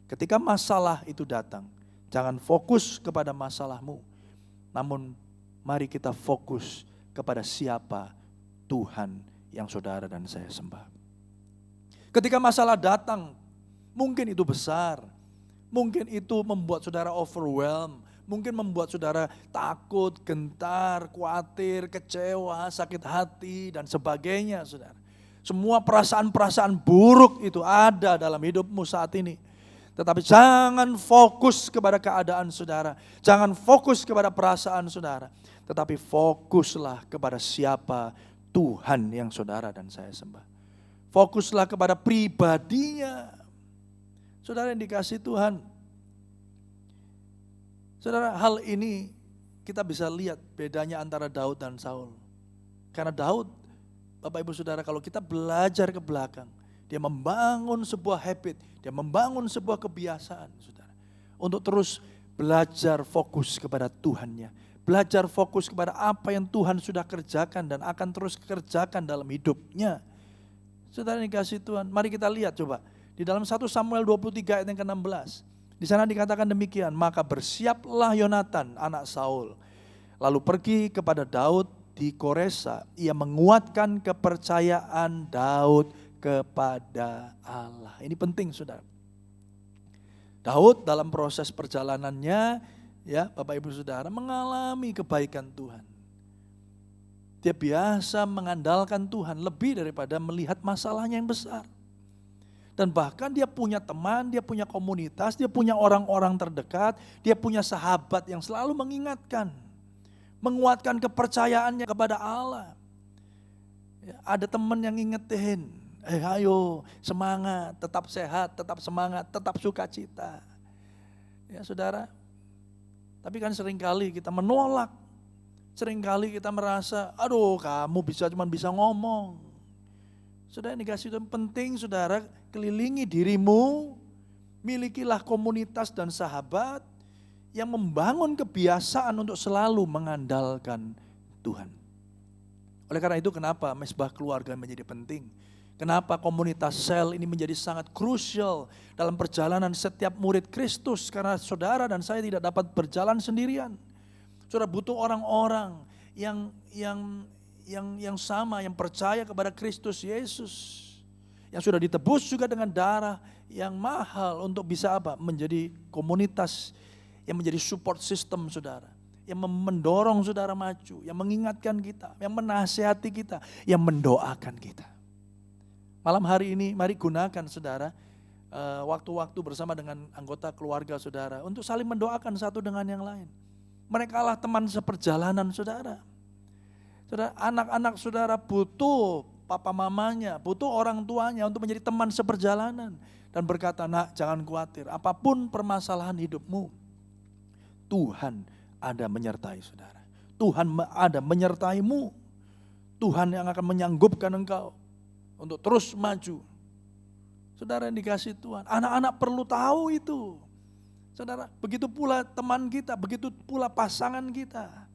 S5: ketika masalah itu datang, jangan fokus kepada masalahmu, namun mari kita fokus kepada siapa Tuhan yang saudara dan saya sembah. Ketika masalah datang, mungkin itu besar, mungkin itu membuat saudara overwhelmed, mungkin membuat saudara takut, gentar, khawatir, kecewa, sakit hati, dan sebagainya saudara. Semua perasaan-perasaan buruk itu ada dalam hidupmu saat ini. Tetapi jangan fokus kepada keadaan saudara, jangan fokus kepada perasaan saudara, tetapi fokuslah kepada siapa Tuhan yang saudara dan saya sembah. Fokuslah kepada pribadinya. Saudara yang dikasih Tuhan. Saudara, hal ini kita bisa lihat bedanya antara Daud dan Saul. Karena Daud, Bapak Ibu Saudara, kalau kita belajar ke belakang, dia membangun sebuah habit, dia membangun sebuah kebiasaan, saudara. Untuk terus belajar fokus kepada Tuhannya. Belajar fokus kepada apa yang Tuhan sudah kerjakan dan akan terus kerjakan dalam hidupnya. Saudara yang dikasih Tuhan, mari kita lihat coba. Di dalam 1 Samuel 23 ayat yang ke-16. Di sana dikatakan demikian, maka bersiaplah Yonatan anak Saul. Lalu pergi kepada Daud di Koresa, ia menguatkan kepercayaan Daud kepada Allah. Ini penting saudara. Daud dalam proses perjalanannya, ya Bapak Ibu Saudara, mengalami kebaikan Tuhan. Dia biasa mengandalkan Tuhan lebih daripada melihat masalahnya yang besar. Dan bahkan dia punya teman, dia punya komunitas, dia punya orang-orang terdekat, dia punya sahabat yang selalu mengingatkan, menguatkan kepercayaannya kepada Allah. Ya, ada teman yang ngingetin, ayo semangat, tetap sehat, tetap semangat, tetap sukacita. Ya saudara, tapi kan seringkali kita menolak, seringkali kita merasa, aduh kamu cuma bisa ngomong. Saudara yang dikasih Tuhan, penting saudara kelilingi dirimu, milikilah komunitas dan sahabat yang membangun kebiasaan untuk selalu mengandalkan Tuhan. Oleh karena itu kenapa mesbah keluarga menjadi penting? Kenapa komunitas sel ini menjadi sangat krusial dalam perjalanan setiap murid Kristus? Karena saudara dan saya tidak dapat berjalan sendirian. Saudara butuh orang-orang yang sama, yang percaya kepada Kristus Yesus. Yang sudah ditebus juga dengan darah yang mahal untuk bisa apa? Menjadi komunitas yang menjadi support system saudara. yang mendorong saudara maju, yang mengingatkan kita, yang menasihati kita, yang mendoakan kita. Malam hari ini mari gunakan saudara waktu-waktu bersama dengan anggota keluarga saudara untuk saling mendoakan satu dengan yang lain. Mereka lah teman seperjalanan saudara. Saudara, anak-anak saudara butuh papa mamanya, butuh orang tuanya untuk menjadi teman seperjalanan. Dan berkata, nak jangan khawatir, apapun permasalahan hidupmu, Tuhan ada menyertai saudara. Tuhan ada menyertaimu. Tuhan yang akan menyanggupkan engkau untuk terus maju. Saudara yang dikasih Tuhan, anak-anak perlu tahu itu. Saudara, begitu pula teman kita, begitu pula pasangan kita.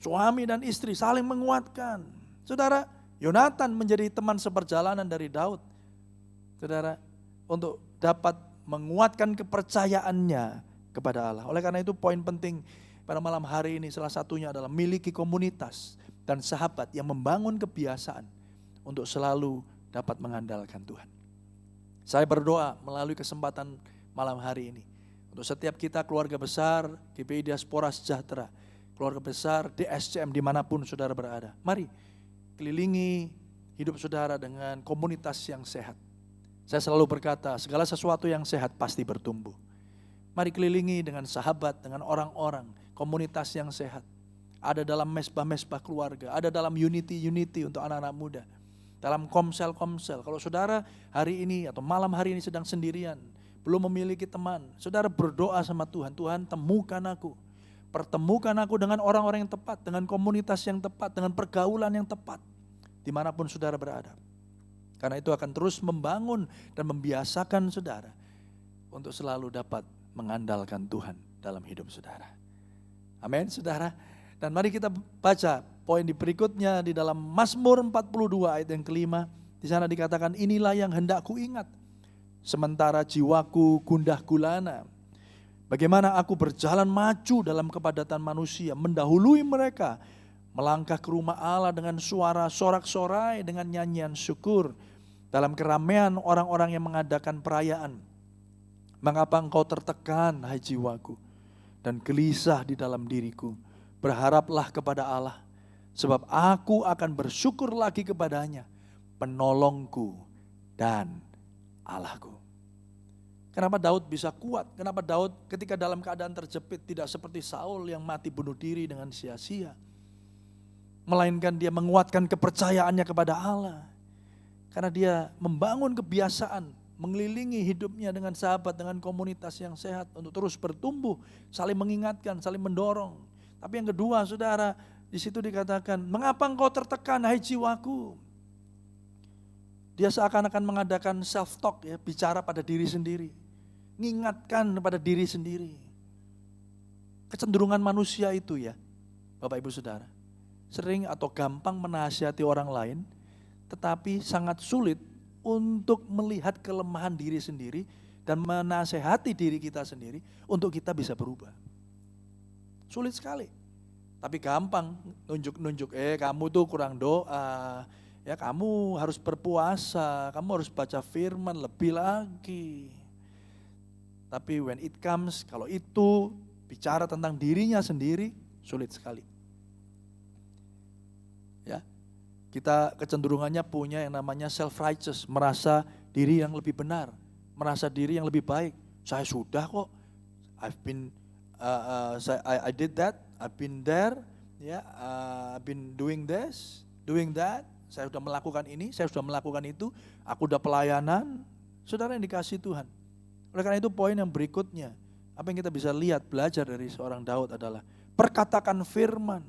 S5: Suami dan istri saling menguatkan. Saudara, Yonatan menjadi teman seperjalanan dari Daud. Saudara, untuk dapat menguatkan kepercayaannya kepada Allah. Oleh karena itu poin penting pada malam hari ini salah satunya adalah miliki komunitas dan sahabat yang membangun kebiasaan untuk selalu dapat mengandalkan Tuhan. Saya berdoa melalui kesempatan malam hari ini untuk setiap kita keluarga besar GPI Diaspora Sejahtera, keluarga besar DSCM dimanapun saudara berada. Mari kelilingi hidup saudara dengan komunitas yang sehat. Saya selalu berkata, segala sesuatu yang sehat pasti bertumbuh. Mari kelilingi dengan sahabat, dengan orang-orang, komunitas yang sehat. Ada dalam mesbah-mesbah keluarga, ada dalam unity-unity untuk anak-anak muda. Dalam komsel-komsel, kalau saudara hari ini atau malam hari ini sedang sendirian, belum memiliki teman, saudara berdoa sama Tuhan, Tuhan temukan aku. Pertemukan aku dengan orang-orang yang tepat, dengan komunitas yang tepat, dengan pergaulan yang tepat, dimanapun saudara berada. Karena itu akan terus membangun dan membiasakan saudara untuk selalu dapat mengandalkan Tuhan dalam hidup saudara. Amin saudara. Dan mari kita baca poin di berikutnya di dalam Mazmur 42 ayat yang kelima. Di sana dikatakan, inilah yang hendak ku ingat, sementara jiwaku gundah gulana. Bagaimana aku berjalan maju dalam kepadatan manusia, mendahului mereka, melangkah ke rumah Allah dengan suara sorak-sorai, dengan nyanyian syukur, dalam keramaian orang-orang yang mengadakan perayaan. Mengapa engkau tertekan, hai jiwaku, dan gelisah di dalam diriku? Berharaplah kepada Allah, sebab aku akan bersyukur lagi kepadanya, penolongku dan Allahku. Kenapa Daud bisa kuat? Kenapa Daud ketika dalam keadaan terjepit tidak seperti Saul yang mati bunuh diri dengan sia-sia? Melainkan dia menguatkan kepercayaannya kepada Allah. Karena dia membangun kebiasaan, mengelilingi hidupnya dengan sahabat, dengan komunitas yang sehat untuk terus bertumbuh, saling mengingatkan, saling mendorong. Tapi yang kedua saudara, di situ dikatakan, mengapa engkau tertekan hai jiwaku? Dia seakan-akan mengadakan self-talk ya, bicara pada diri sendiri. Mengingatkan pada diri sendiri. Kecenderungan manusia itu ya, Bapak Ibu Saudara. Sering atau gampang menasihati orang lain, tetapi sangat sulit untuk melihat kelemahan diri sendiri dan menasehati diri kita sendiri untuk kita bisa berubah. Sulit sekali. Tapi gampang nunjuk-nunjuk, kamu tuh kurang doa, ya kamu harus berpuasa, kamu harus baca firman lebih lagi. Tapi when it comes, kalau itu bicara tentang dirinya sendiri, sulit sekali. Ya, kita kecenderungannya punya yang namanya self-righteous, merasa diri yang lebih benar, merasa diri yang lebih baik. Saya sudah kok, I did that, I've been there, ya, I've been doing this, doing that. Saya sudah melakukan ini, saya sudah melakukan itu, aku udah pelayanan. Saudara yang dikasih Tuhan. Oleh karena itu poin yang berikutnya, apa yang kita bisa lihat, belajar dari seorang Daud adalah perkatakan firman,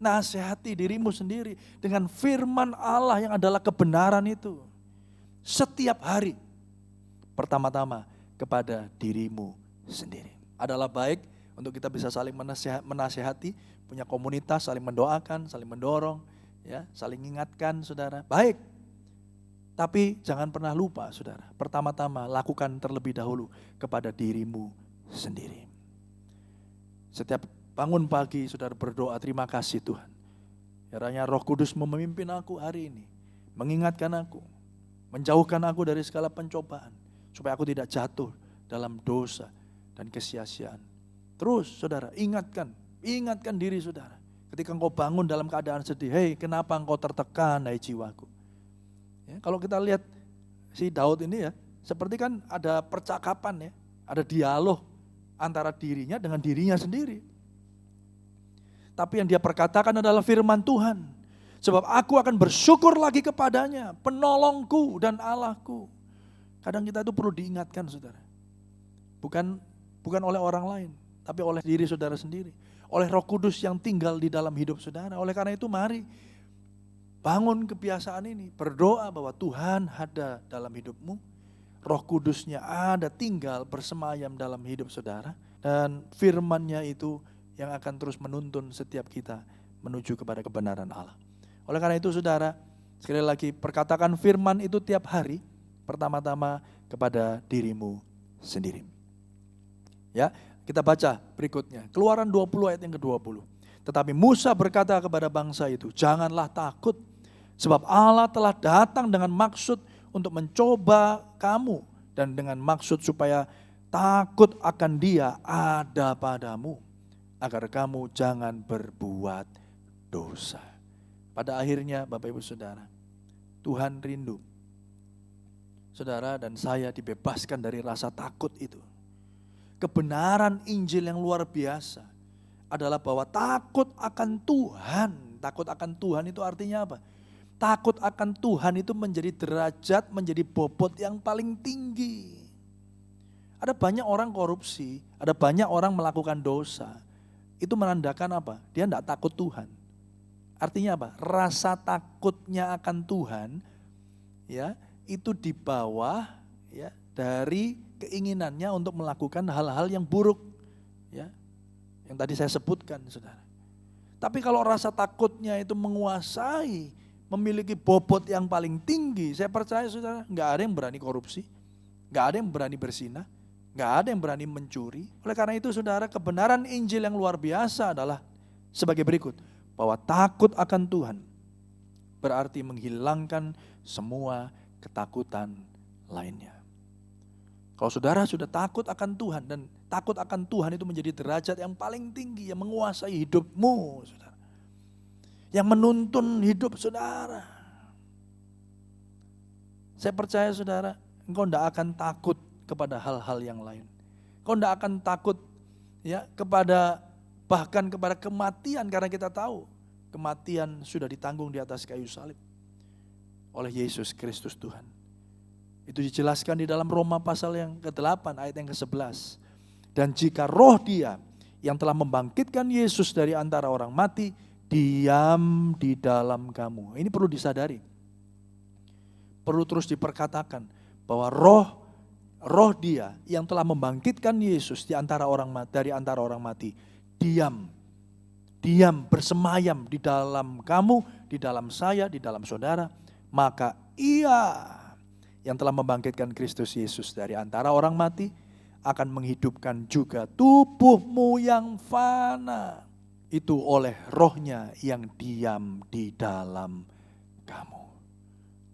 S5: nasihati dirimu sendiri dengan firman Allah yang adalah kebenaran itu. Setiap hari, pertama-tama kepada dirimu sendiri. Adalah baik untuk kita bisa saling menasihati, punya komunitas, saling mendoakan, saling mendorong, ya, saling ingatkan saudara. Baik, tapi jangan pernah lupa saudara, pertama-tama lakukan terlebih dahulu kepada dirimu sendiri. Setiap bangun pagi saudara berdoa, terima kasih Tuhan. Kiranya Roh Kudus memimpin aku hari ini, mengingatkan aku, menjauhkan aku dari segala pencobaan, supaya aku tidak jatuh dalam dosa dan kesia-siaan. Terus saudara ingatkan Ingatkan diri saudara. Ketika engkau bangun dalam keadaan sedih, hei kenapa engkau tertekan hai jiwaku. Ya, kalau kita lihat si Daud ini ya, seperti kan ada percakapan ya, ada dialog antara dirinya dengan dirinya sendiri. Tapi yang dia perkatakan adalah firman Tuhan. Sebab aku akan bersyukur lagi kepadanya, penolongku dan Allahku. Kadang kita itu perlu diingatkan saudara. Bukan oleh orang lain, tapi oleh diri saudara sendiri. Oleh Roh Kudus yang tinggal di dalam hidup saudara. Oleh karena itu mari bangun kebiasaan ini. Berdoa bahwa Tuhan ada dalam hidupmu. Roh Kudusnya ada tinggal bersemayam dalam hidup saudara. Dan firman-Nya itu yang akan terus menuntun setiap kita menuju kepada kebenaran Allah. Oleh karena itu saudara, sekali lagi perkatakan firman itu tiap hari. Pertama-tama kepada dirimu sendiri. Ya, kita baca berikutnya. Keluaran 20 ayat yang ke-20. Tetapi Musa berkata kepada bangsa itu, janganlah takut, sebab Allah telah datang dengan maksud untuk mencoba kamu dan dengan maksud supaya takut akan Dia ada padamu, agar kamu jangan berbuat dosa. Pada akhirnya Bapak Ibu Saudara, Tuhan rindu saudara dan saya dibebaskan dari rasa takut itu. Kebenaran Injil yang luar biasa adalah bahwa takut akan Tuhan. Takut akan Tuhan itu artinya apa? Takut akan Tuhan itu menjadi derajat, menjadi bobot yang paling tinggi. Ada banyak orang korupsi, ada banyak orang melakukan dosa. Itu menandakan apa? Dia tidak takut Tuhan. Artinya apa? Rasa takutnya akan Tuhan ya, itu di bawah ya dari keinginannya untuk melakukan hal-hal yang buruk ya, yang tadi saya sebutkan saudara. Tapi kalau rasa takutnya itu menguasai, memiliki bobot yang paling tinggi, saya percaya saudara, nggak ada yang berani korupsi, nggak ada yang berani berzina, nggak ada yang berani mencuri. Oleh karena itu saudara, kebenaran Injil yang luar biasa adalah sebagai berikut, bahwa takut akan Tuhan berarti menghilangkan semua ketakutan lainnya. Kalau saudara sudah takut akan Tuhan dan takut akan Tuhan itu menjadi derajat yang paling tinggi yang menguasai hidupmu, saudara. Yang menuntun hidup saudara. Saya percaya saudara, engkau tidak akan takut kepada hal-hal yang lain. Engkau tidak akan takut ya bahkan kepada kematian, karena kita tahu kematian sudah ditanggung di atas kayu salib oleh Yesus Kristus Tuhan. Itu dijelaskan di dalam Roma pasal yang ke-8 ayat yang ke-11. Dan jika roh Dia yang telah membangkitkan Yesus dari antara orang mati diam di dalam kamu. Ini perlu disadari. Perlu terus diperkatakan bahwa roh Dia yang telah membangkitkan Yesus dari antara orang mati diam bersemayam di dalam kamu, di dalam saya, di dalam saudara. Maka Ia yang telah membangkitkan Kristus Yesus dari antara orang mati akan menghidupkan juga tubuhmu yang fana. Itu oleh rohnya yang diam di dalam kamu.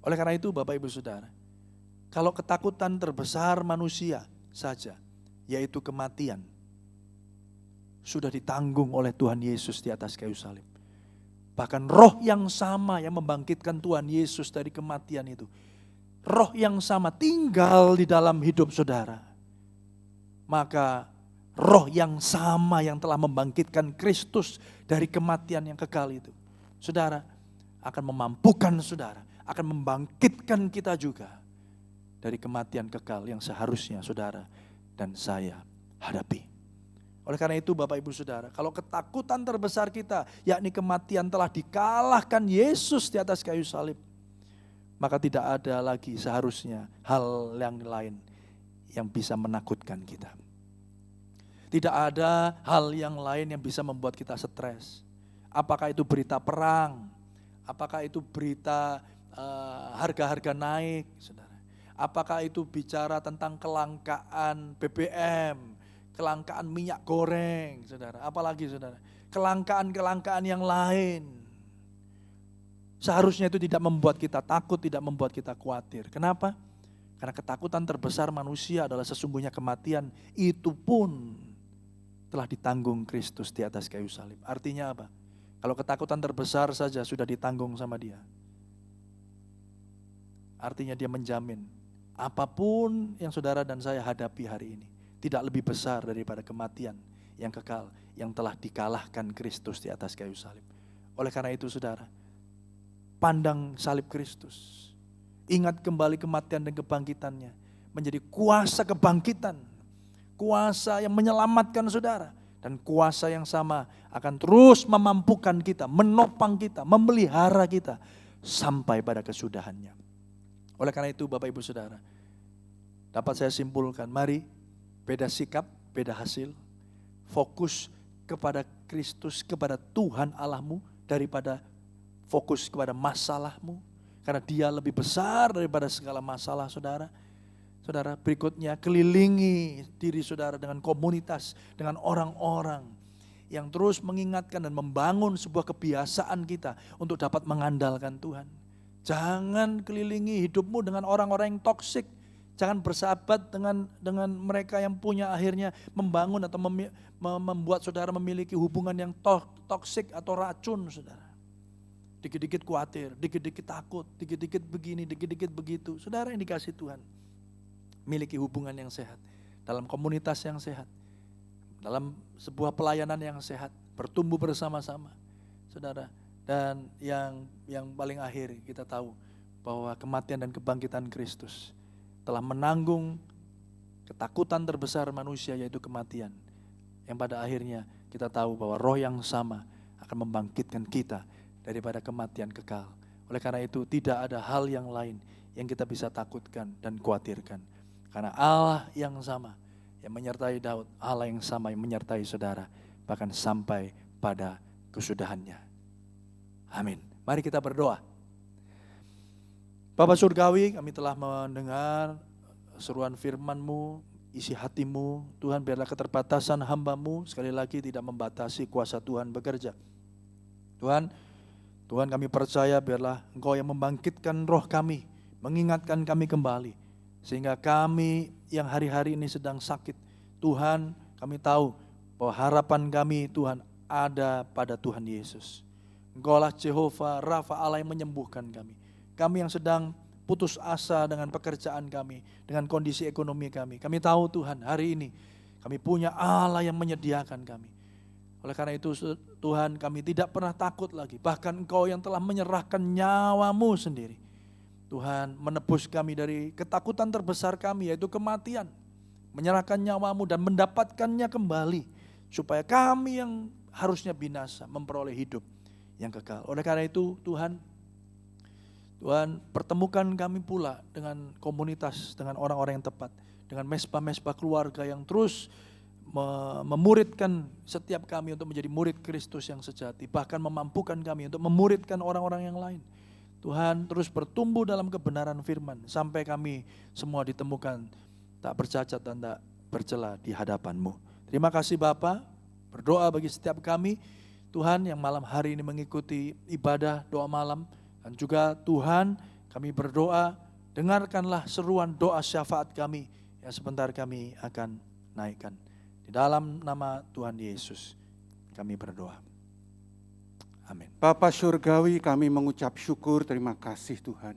S5: Oleh karena itu Bapak Ibu Saudara, kalau ketakutan terbesar manusia saja, yaitu kematian, sudah ditanggung oleh Tuhan Yesus di atas kayu salib. Bahkan roh yang sama yang membangkitkan Tuhan Yesus dari kematian itu, roh yang sama tinggal di dalam hidup saudara. Maka roh yang sama yang telah membangkitkan Kristus dari kematian yang kekal itu, saudara, akan memampukan saudara, akan membangkitkan kita juga dari kematian kekal yang seharusnya saudara dan saya hadapi. Oleh karena itu Bapak Ibu Saudara, kalau ketakutan terbesar kita, yakni kematian telah dikalahkan Yesus di atas kayu salib, maka tidak ada lagi seharusnya hal yang lain yang bisa menakutkan kita. Tidak ada hal yang lain yang bisa membuat kita stres. Apakah itu berita perang, apakah itu berita harga-harga naik, saudara. Apakah itu bicara tentang kelangkaan BBM, kelangkaan minyak goreng, saudara. Apalagi saudara, kelangkaan-kelangkaan yang lain. Seharusnya itu tidak membuat kita takut, tidak membuat kita khawatir. Kenapa? Karena ketakutan terbesar manusia adalah sesungguhnya kematian. Itu pun telah ditanggung Kristus di atas kayu salib. Artinya apa? Kalau ketakutan terbesar saja sudah ditanggung sama dia. Artinya dia menjamin apapun yang saudara dan saya hadapi hari ini tidak lebih besar daripada kematian yang kekal yang telah dikalahkan Kristus di atas kayu salib. Oleh karena itu saudara, pandang salib Kristus. Ingat kembali kematian dan kebangkitannya menjadi kuasa kebangkitan. Kuasa yang menyelamatkan saudara. Dan kuasa yang sama akan terus memampukan kita, menopang kita, memelihara kita sampai pada kesudahannya. Oleh karena itu Bapak Ibu Saudara, dapat saya simpulkan, mari beda sikap, beda hasil, fokus kepada Kristus, kepada Tuhan Allahmu daripada fokus kepada masalahmu. Karena dia lebih besar daripada segala masalah saudara. Saudara, berikutnya kelilingi diri saudara dengan komunitas, dengan orang-orang yang terus mengingatkan dan membangun sebuah kebiasaan kita untuk dapat mengandalkan Tuhan. Jangan kelilingi hidupmu dengan orang-orang yang toksik. Jangan bersahabat dengan mereka yang punya akhirnya membangun atau membuat saudara memiliki hubungan yang toksik atau racun saudara. Dikit-dikit khawatir, dikit-dikit takut, dikit-dikit begini, dikit-dikit begitu. Saudara yang dikasih Tuhan, miliki hubungan yang sehat, dalam komunitas yang sehat, dalam sebuah pelayanan yang sehat, bertumbuh bersama-sama. Saudara, dan yang paling akhir kita tahu bahwa kematian dan kebangkitan Kristus telah menanggung ketakutan terbesar manusia yaitu kematian. Yang pada akhirnya kita tahu bahwa roh yang sama akan membangkitkan kita daripada kematian kekal. Oleh karena itu tidak ada hal yang lain yang kita bisa takutkan dan khawatirkan. Karena Allah yang sama yang menyertai Daud, Allah yang sama yang menyertai saudara, bahkan sampai pada kesudahannya. Amin. Mari kita berdoa. Bapa Surgawi, kami telah mendengar seruan firman-Mu, isi hatimu. Tuhan, biarlah keterbatasan hamba-Mu sekali lagi tidak membatasi kuasa Tuhan bekerja. Tuhan kami percaya biarlah Engkau yang membangkitkan roh kami, mengingatkan kami kembali. Sehingga kami yang hari-hari ini sedang sakit, Tuhan kami tahu bahwa harapan kami Tuhan ada pada Tuhan Yesus. Engkau lah Jehovah Rafa, Allah yang menyembuhkan kami. Kami yang sedang putus asa dengan pekerjaan kami, dengan kondisi ekonomi kami. Kami tahu Tuhan hari ini kami punya Allah yang menyediakan kami. Oleh karena itu Tuhan kami tidak pernah takut lagi. Bahkan Engkau yang telah menyerahkan nyawa-Mu sendiri. Tuhan menebus kami dari ketakutan terbesar kami yaitu kematian. Menyerahkan nyawa-Mu dan mendapatkannya kembali. Supaya kami yang harusnya binasa memperoleh hidup yang kekal. Oleh karena itu Tuhan pertemukan kami pula dengan komunitas, dengan orang-orang yang tepat. Dengan mesbah-mesbah keluarga yang terus memuridkan setiap kami untuk menjadi murid Kristus yang sejati. Bahkan memampukan kami untuk memuridkan orang-orang yang lain. Tuhan terus bertumbuh dalam kebenaran firman. Sampai kami semua ditemukan tak bercacat dan tak bercela di hadapan-Mu. Terima kasih Bapa. Berdoa bagi setiap kami. Tuhan yang malam hari ini mengikuti ibadah doa malam. Dan juga Tuhan kami berdoa. Dengarkanlah seruan doa syafaat kami. Yang sebentar kami akan naikkan. Di dalam nama Tuhan Yesus kami berdoa. Amin.
S6: Bapa Surgawi, kami mengucap syukur, terima kasih Tuhan.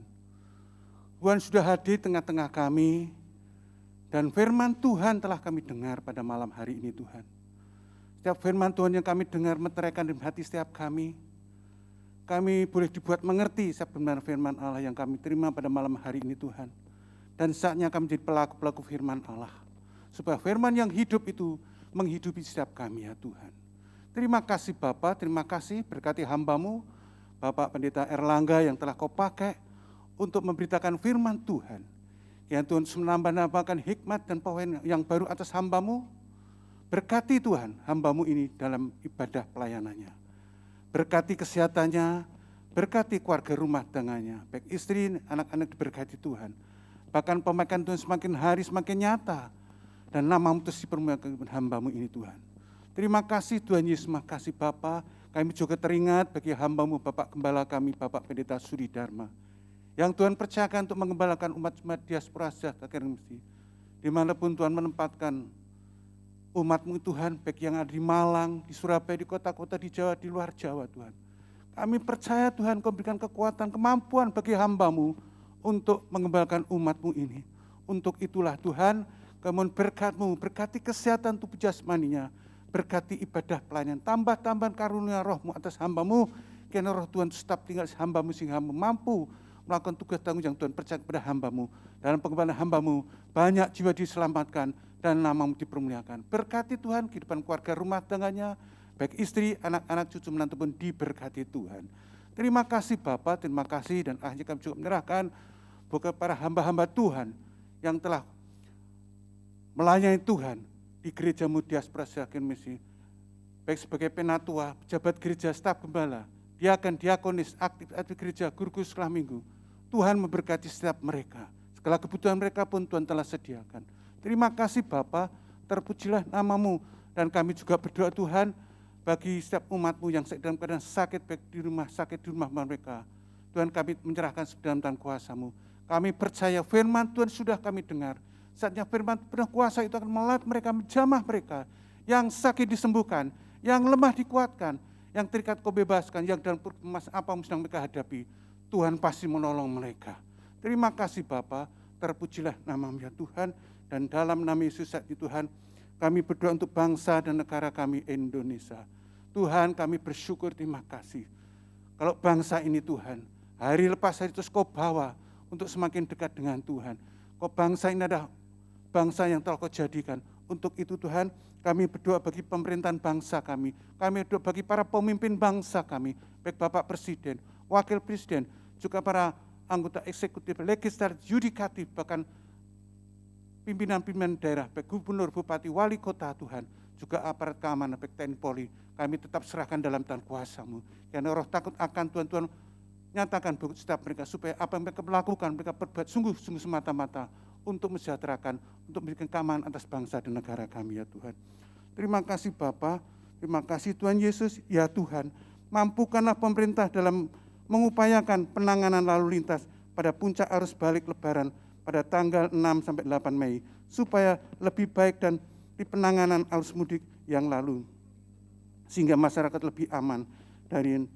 S6: Tuhan sudah hadir tengah-tengah kami dan firman Tuhan telah kami dengar pada malam hari ini Tuhan. Setiap firman Tuhan yang kami dengar meteraikan di hati setiap kami boleh dibuat mengerti sebenarnya firman Allah yang kami terima pada malam hari ini Tuhan. Dan saatnya kami menjadi pelaku-pelaku firman Allah. Supaya firman yang hidup itu menghidupi setiap kami ya Tuhan. Terima kasih Bapa, terima kasih berkati hamba-Mu, Bapak Pendeta Erlangga yang telah Kau pakai untuk memberitakan firman Tuhan. Yang Tuhan menambah-nambahkan hikmat dan poin yang baru atas hamba-Mu. Berkati Tuhan hamba-Mu ini dalam ibadah pelayanannya. Berkati kesehatannya, berkati keluarga rumah tangganya, baik istri, anak-anak diberkati Tuhan. Bahkan pemakaian Tuhan semakin hari semakin nyata. Dan nama-Mu terus dipermuliakan hamba-Mu ini Tuhan. Terima kasih Tuhan Yesus, terima kasih Bapa. Kami juga teringat bagi hamba-Mu Bapak Gembala kami, Bapak Pendeta Suri Dharma. Yang Tuhan percayakan untuk mengembalakan umat-umat diaspora sejahtera mesti. Dimanapun Tuhan menempatkan umat-Mu Tuhan, baik yang ada di Malang, di Surabaya, di kota-kota di Jawa, di luar Jawa Tuhan. Kami percaya Tuhan Kau berikan kekuatan, kemampuan bagi hamba-Mu untuk mengembangkan umat-Mu ini. Untuk itulah Tuhan, Kau berkat-Mu, berkati kesehatan tubuh jasmaninya, berkati ibadah pelayanan, tambah-tambahan karunia roh-Mu atas hamba-Mu, kiranya roh Tuhan tetap tinggal di hamba-Mu sehingga hamba mampu melakukan tugas tanggung jawab Tuhan percaya kepada hamba-Mu. Dalam pengembangan hamba-Mu, banyak jiwa diselamatkan dan nama-Mu dipermuliakan. Berkati Tuhan kehidupan keluarga rumah tangganya, baik istri, anak-anak, cucu menantu pun diberkati Tuhan. Terima kasih Bapa, terima kasih, dan akhirnya kami juga menyerahkan buat para hamba-hamba Tuhan yang telah melayani Tuhan di gereja-Mu Diaspora Sejahtera Misi, baik sebagai penatua, pejabat gereja, staf gembala, diakan, diakonis, aktif gereja, guru sekolah minggu. Tuhan memberkati setiap mereka. Segala kebutuhan mereka pun Tuhan telah sediakan. Terima kasih Bapa, terpujilah nama-Mu. Dan kami juga berdoa Tuhan, bagi setiap umat-Mu yang dalam keadaan sakit, baik di rumah sakit, di rumah mereka. Tuhan kami menyerahkan dalam tangan kuasa-Mu. Kami percaya firman Tuhan sudah kami dengar. Saatnya firman penuh kuasa itu akan melatih mereka, menjamah mereka. Yang sakit disembuhkan, yang lemah dikuatkan, yang terikat Kau bebaskan, yang dalam apa yang sedang mereka hadapi, Tuhan pasti menolong mereka. Terima kasih Bapa, terpujilah nama-Mu ya Tuhan, dan dalam nama Yesus saat ini Tuhan, kami berdoa untuk bangsa dan negara kami Indonesia. Tuhan kami bersyukur, terima kasih. Kalau bangsa ini Tuhan, hari lepas hari terus Kau bawa untuk semakin dekat dengan Tuhan. Kau bangsa ini adalah bangsa yang telah Kau jadikan. Untuk itu Tuhan, kami berdoa bagi pemerintahan bangsa kami. Kami berdoa bagi para pemimpin bangsa kami, baik Bapak Presiden, Wakil Presiden, juga para anggota eksekutif, legislatif, yudikatif, bahkan pimpinan-pimpinan daerah, baik gubernur, bupati, wali kota Tuhan, juga aparat keamanan, baik TNI Polri, kami tetap serahkan dalam tangan kuasa-Mu. Karena roh takut akan Tuhan nyatakan bagi setiap mereka, supaya apa yang mereka melakukan, mereka perbuat sungguh-sungguh semata-mata untuk mensejahterakan, untuk memberikan keamanan atas bangsa dan negara kami ya Tuhan. Terima kasih Bapa, terima kasih Tuhan Yesus, ya Tuhan, mampukanlah pemerintah dalam mengupayakan penanganan lalu lintas pada puncak arus balik Lebaran pada tanggal 6 sampai 8 Mei, supaya lebih baik dan di penanganan arus mudik yang lalu, sehingga masyarakat lebih aman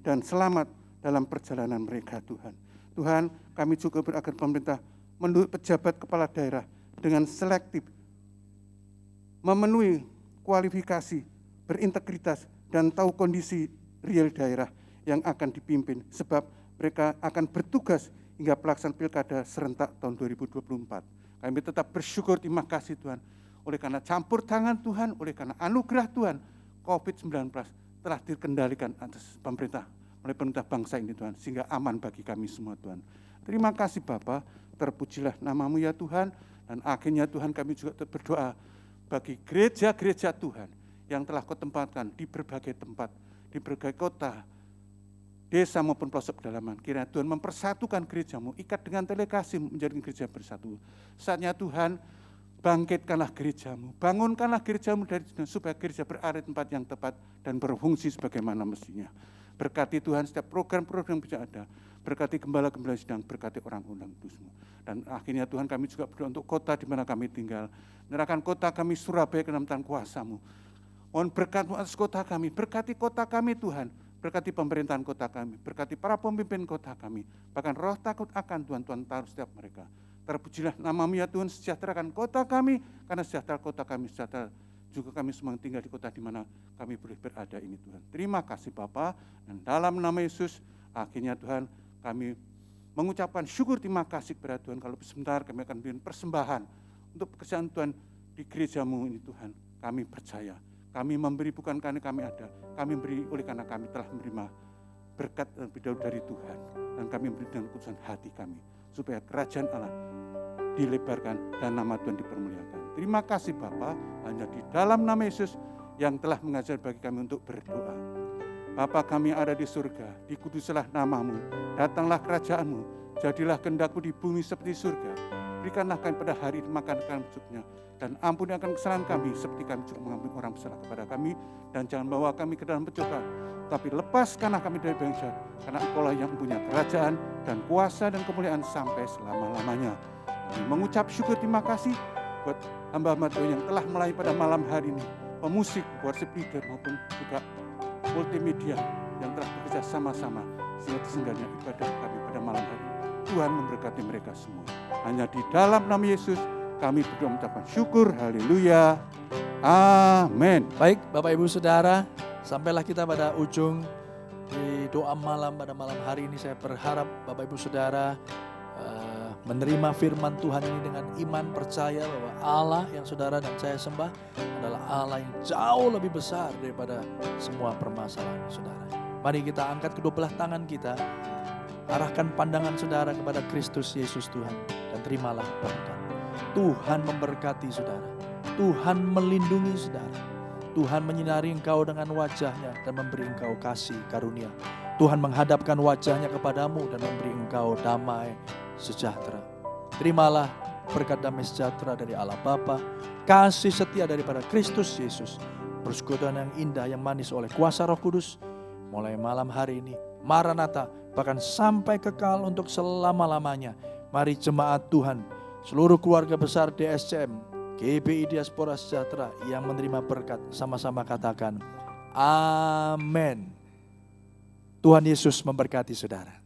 S6: dan selamat dalam perjalanan mereka Tuhan. Tuhan, kami juga beragar pemerintah menurut pejabat kepala daerah dengan selektif, memenuhi kualifikasi, berintegritas, dan tahu kondisi real daerah yang akan dipimpin, sebab mereka akan bertugas hingga pelaksanaan pilkada serentak tahun 2024. Kami tetap bersyukur, terima kasih Tuhan, oleh karena campur tangan Tuhan, oleh karena anugerah Tuhan, COVID-19 telah dikendalikan atas pemerintah, oleh pemerintah bangsa ini Tuhan, sehingga aman bagi kami semua Tuhan. Terima kasih Bapa, terpujilah nama-Mu ya Tuhan, dan akhirnya Tuhan kami juga berdoa bagi gereja-gereja Tuhan yang telah Kau tempatkan di berbagai tempat, di berbagai kota, desa maupun pelosok pedalaman. Kiranya Tuhan mempersatukan gereja-Mu, ikat dengan tali kasih menjadi gereja bersatu. Saatnya Tuhan, bangkitkanlah gereja-Mu, bangunkanlah gereja-Mu dari supaya gereja berada di tempat yang tepat dan berfungsi sebagaimana mestinya. Berkati Tuhan setiap program-program yang ada, berkati gembala-gembala sedang, berkati orang-orang kudus-Mu. Dan akhirnya Tuhan kami juga berdoa untuk kota di mana kami tinggal. Menyerahkan kota kami Surabaya ke dalam tangan kuasa-Mu. Mohon berkat-Mu atas kota kami, berkati kota kami Tuhan, berkati pemerintahan kota kami, berkati para pemimpin kota kami, bahkan roh takut akan Tuhan taruh setiap mereka. Terpujilah nama-Mu ya Tuhan, sejahterakan kota kami, karena sejahtera kota kami, sejahtera juga kami semua tinggal di kota di mana kami boleh berada ini Tuhan. Terima kasih Bapa, dan dalam nama Yesus, akhirnya Tuhan kami mengucapkan syukur terima kasih kepada Tuhan. Kalau sebentar kami akan berikan persembahan untuk pekerjaan Tuhan di gereja-Mu ini Tuhan. Kami percaya, kami memberi bukan karena kami ada, kami beri oleh karena kami telah menerima berkat lebih dahulu dari Tuhan. Dan kami beri dengan keputusan hati kami, supaya kerajaan Allah dilebarkan dan nama Tuhan dipermuliakan. Terima kasih Bapa, hanya di dalam nama Yesus yang telah mengajar bagi kami untuk berdoa. Bapa kami yang ada di surga, dikuduslah nama-Mu, datanglah kerajaan-Mu, jadilah kehendak-Mu di bumi seperti surga. Berikanlah kami pada hari ini makan kami secukupnya, dan ampuni akan kesalahan kami seperti kami juga mengampuni orang bersalah kepada kami, dan jangan bawa kami ke dalam pencobaan, tapi lepaskanlah kami dari bangsa, karena Engkau-lah yang punya kerajaan dan kuasa dan kemuliaan sampai selama-lamanya. Kami mengucap syukur terima kasih buat hamba-hamba Tuhan yang telah melayani pada malam hari ini. pemusik, worship leader maupun juga multimedia yang telah bekerja sama-sama sehingga terselenggaranya ibadah kami pada malam hari ini. Tuhan memberkati mereka semua. Hanya di dalam nama Yesus kami berdoa mengucapkan syukur. Haleluya. Amin.
S5: Baik, Bapak Ibu Saudara, sampailah kita pada ujung di doa malam pada malam hari ini. Saya berharap Bapak Ibu Saudara menerima firman Tuhan ini dengan iman, percaya bahwa Allah yang saudara dan saya sembah adalah Allah yang jauh lebih besar daripada semua permasalahan saudara. Mari kita angkat kedua belah tangan kita, arahkan pandangan saudara kepada Kristus Yesus Tuhan, dan terimalah berkat. Tuhan memberkati saudara, Tuhan melindungi saudara, Tuhan menyinari engkau dengan wajahnya dan memberi engkau kasih karunia. Tuhan menghadapkan wajahnya kepadamu dan memberi engkau damai sejahtera. Terimalah berkat damai sejahtera dari Allah Bapa, kasih setia daripada Kristus Yesus, persekutuan yang indah yang manis oleh kuasa Roh Kudus, mulai malam hari ini, Maranatha, bahkan sampai kekal untuk selama-lamanya. Mari jemaat Tuhan, seluruh keluarga besar DSCM, GBI Diaspora Sejahtera yang menerima berkat, sama-sama katakan, Amin. Tuhan Yesus memberkati saudara.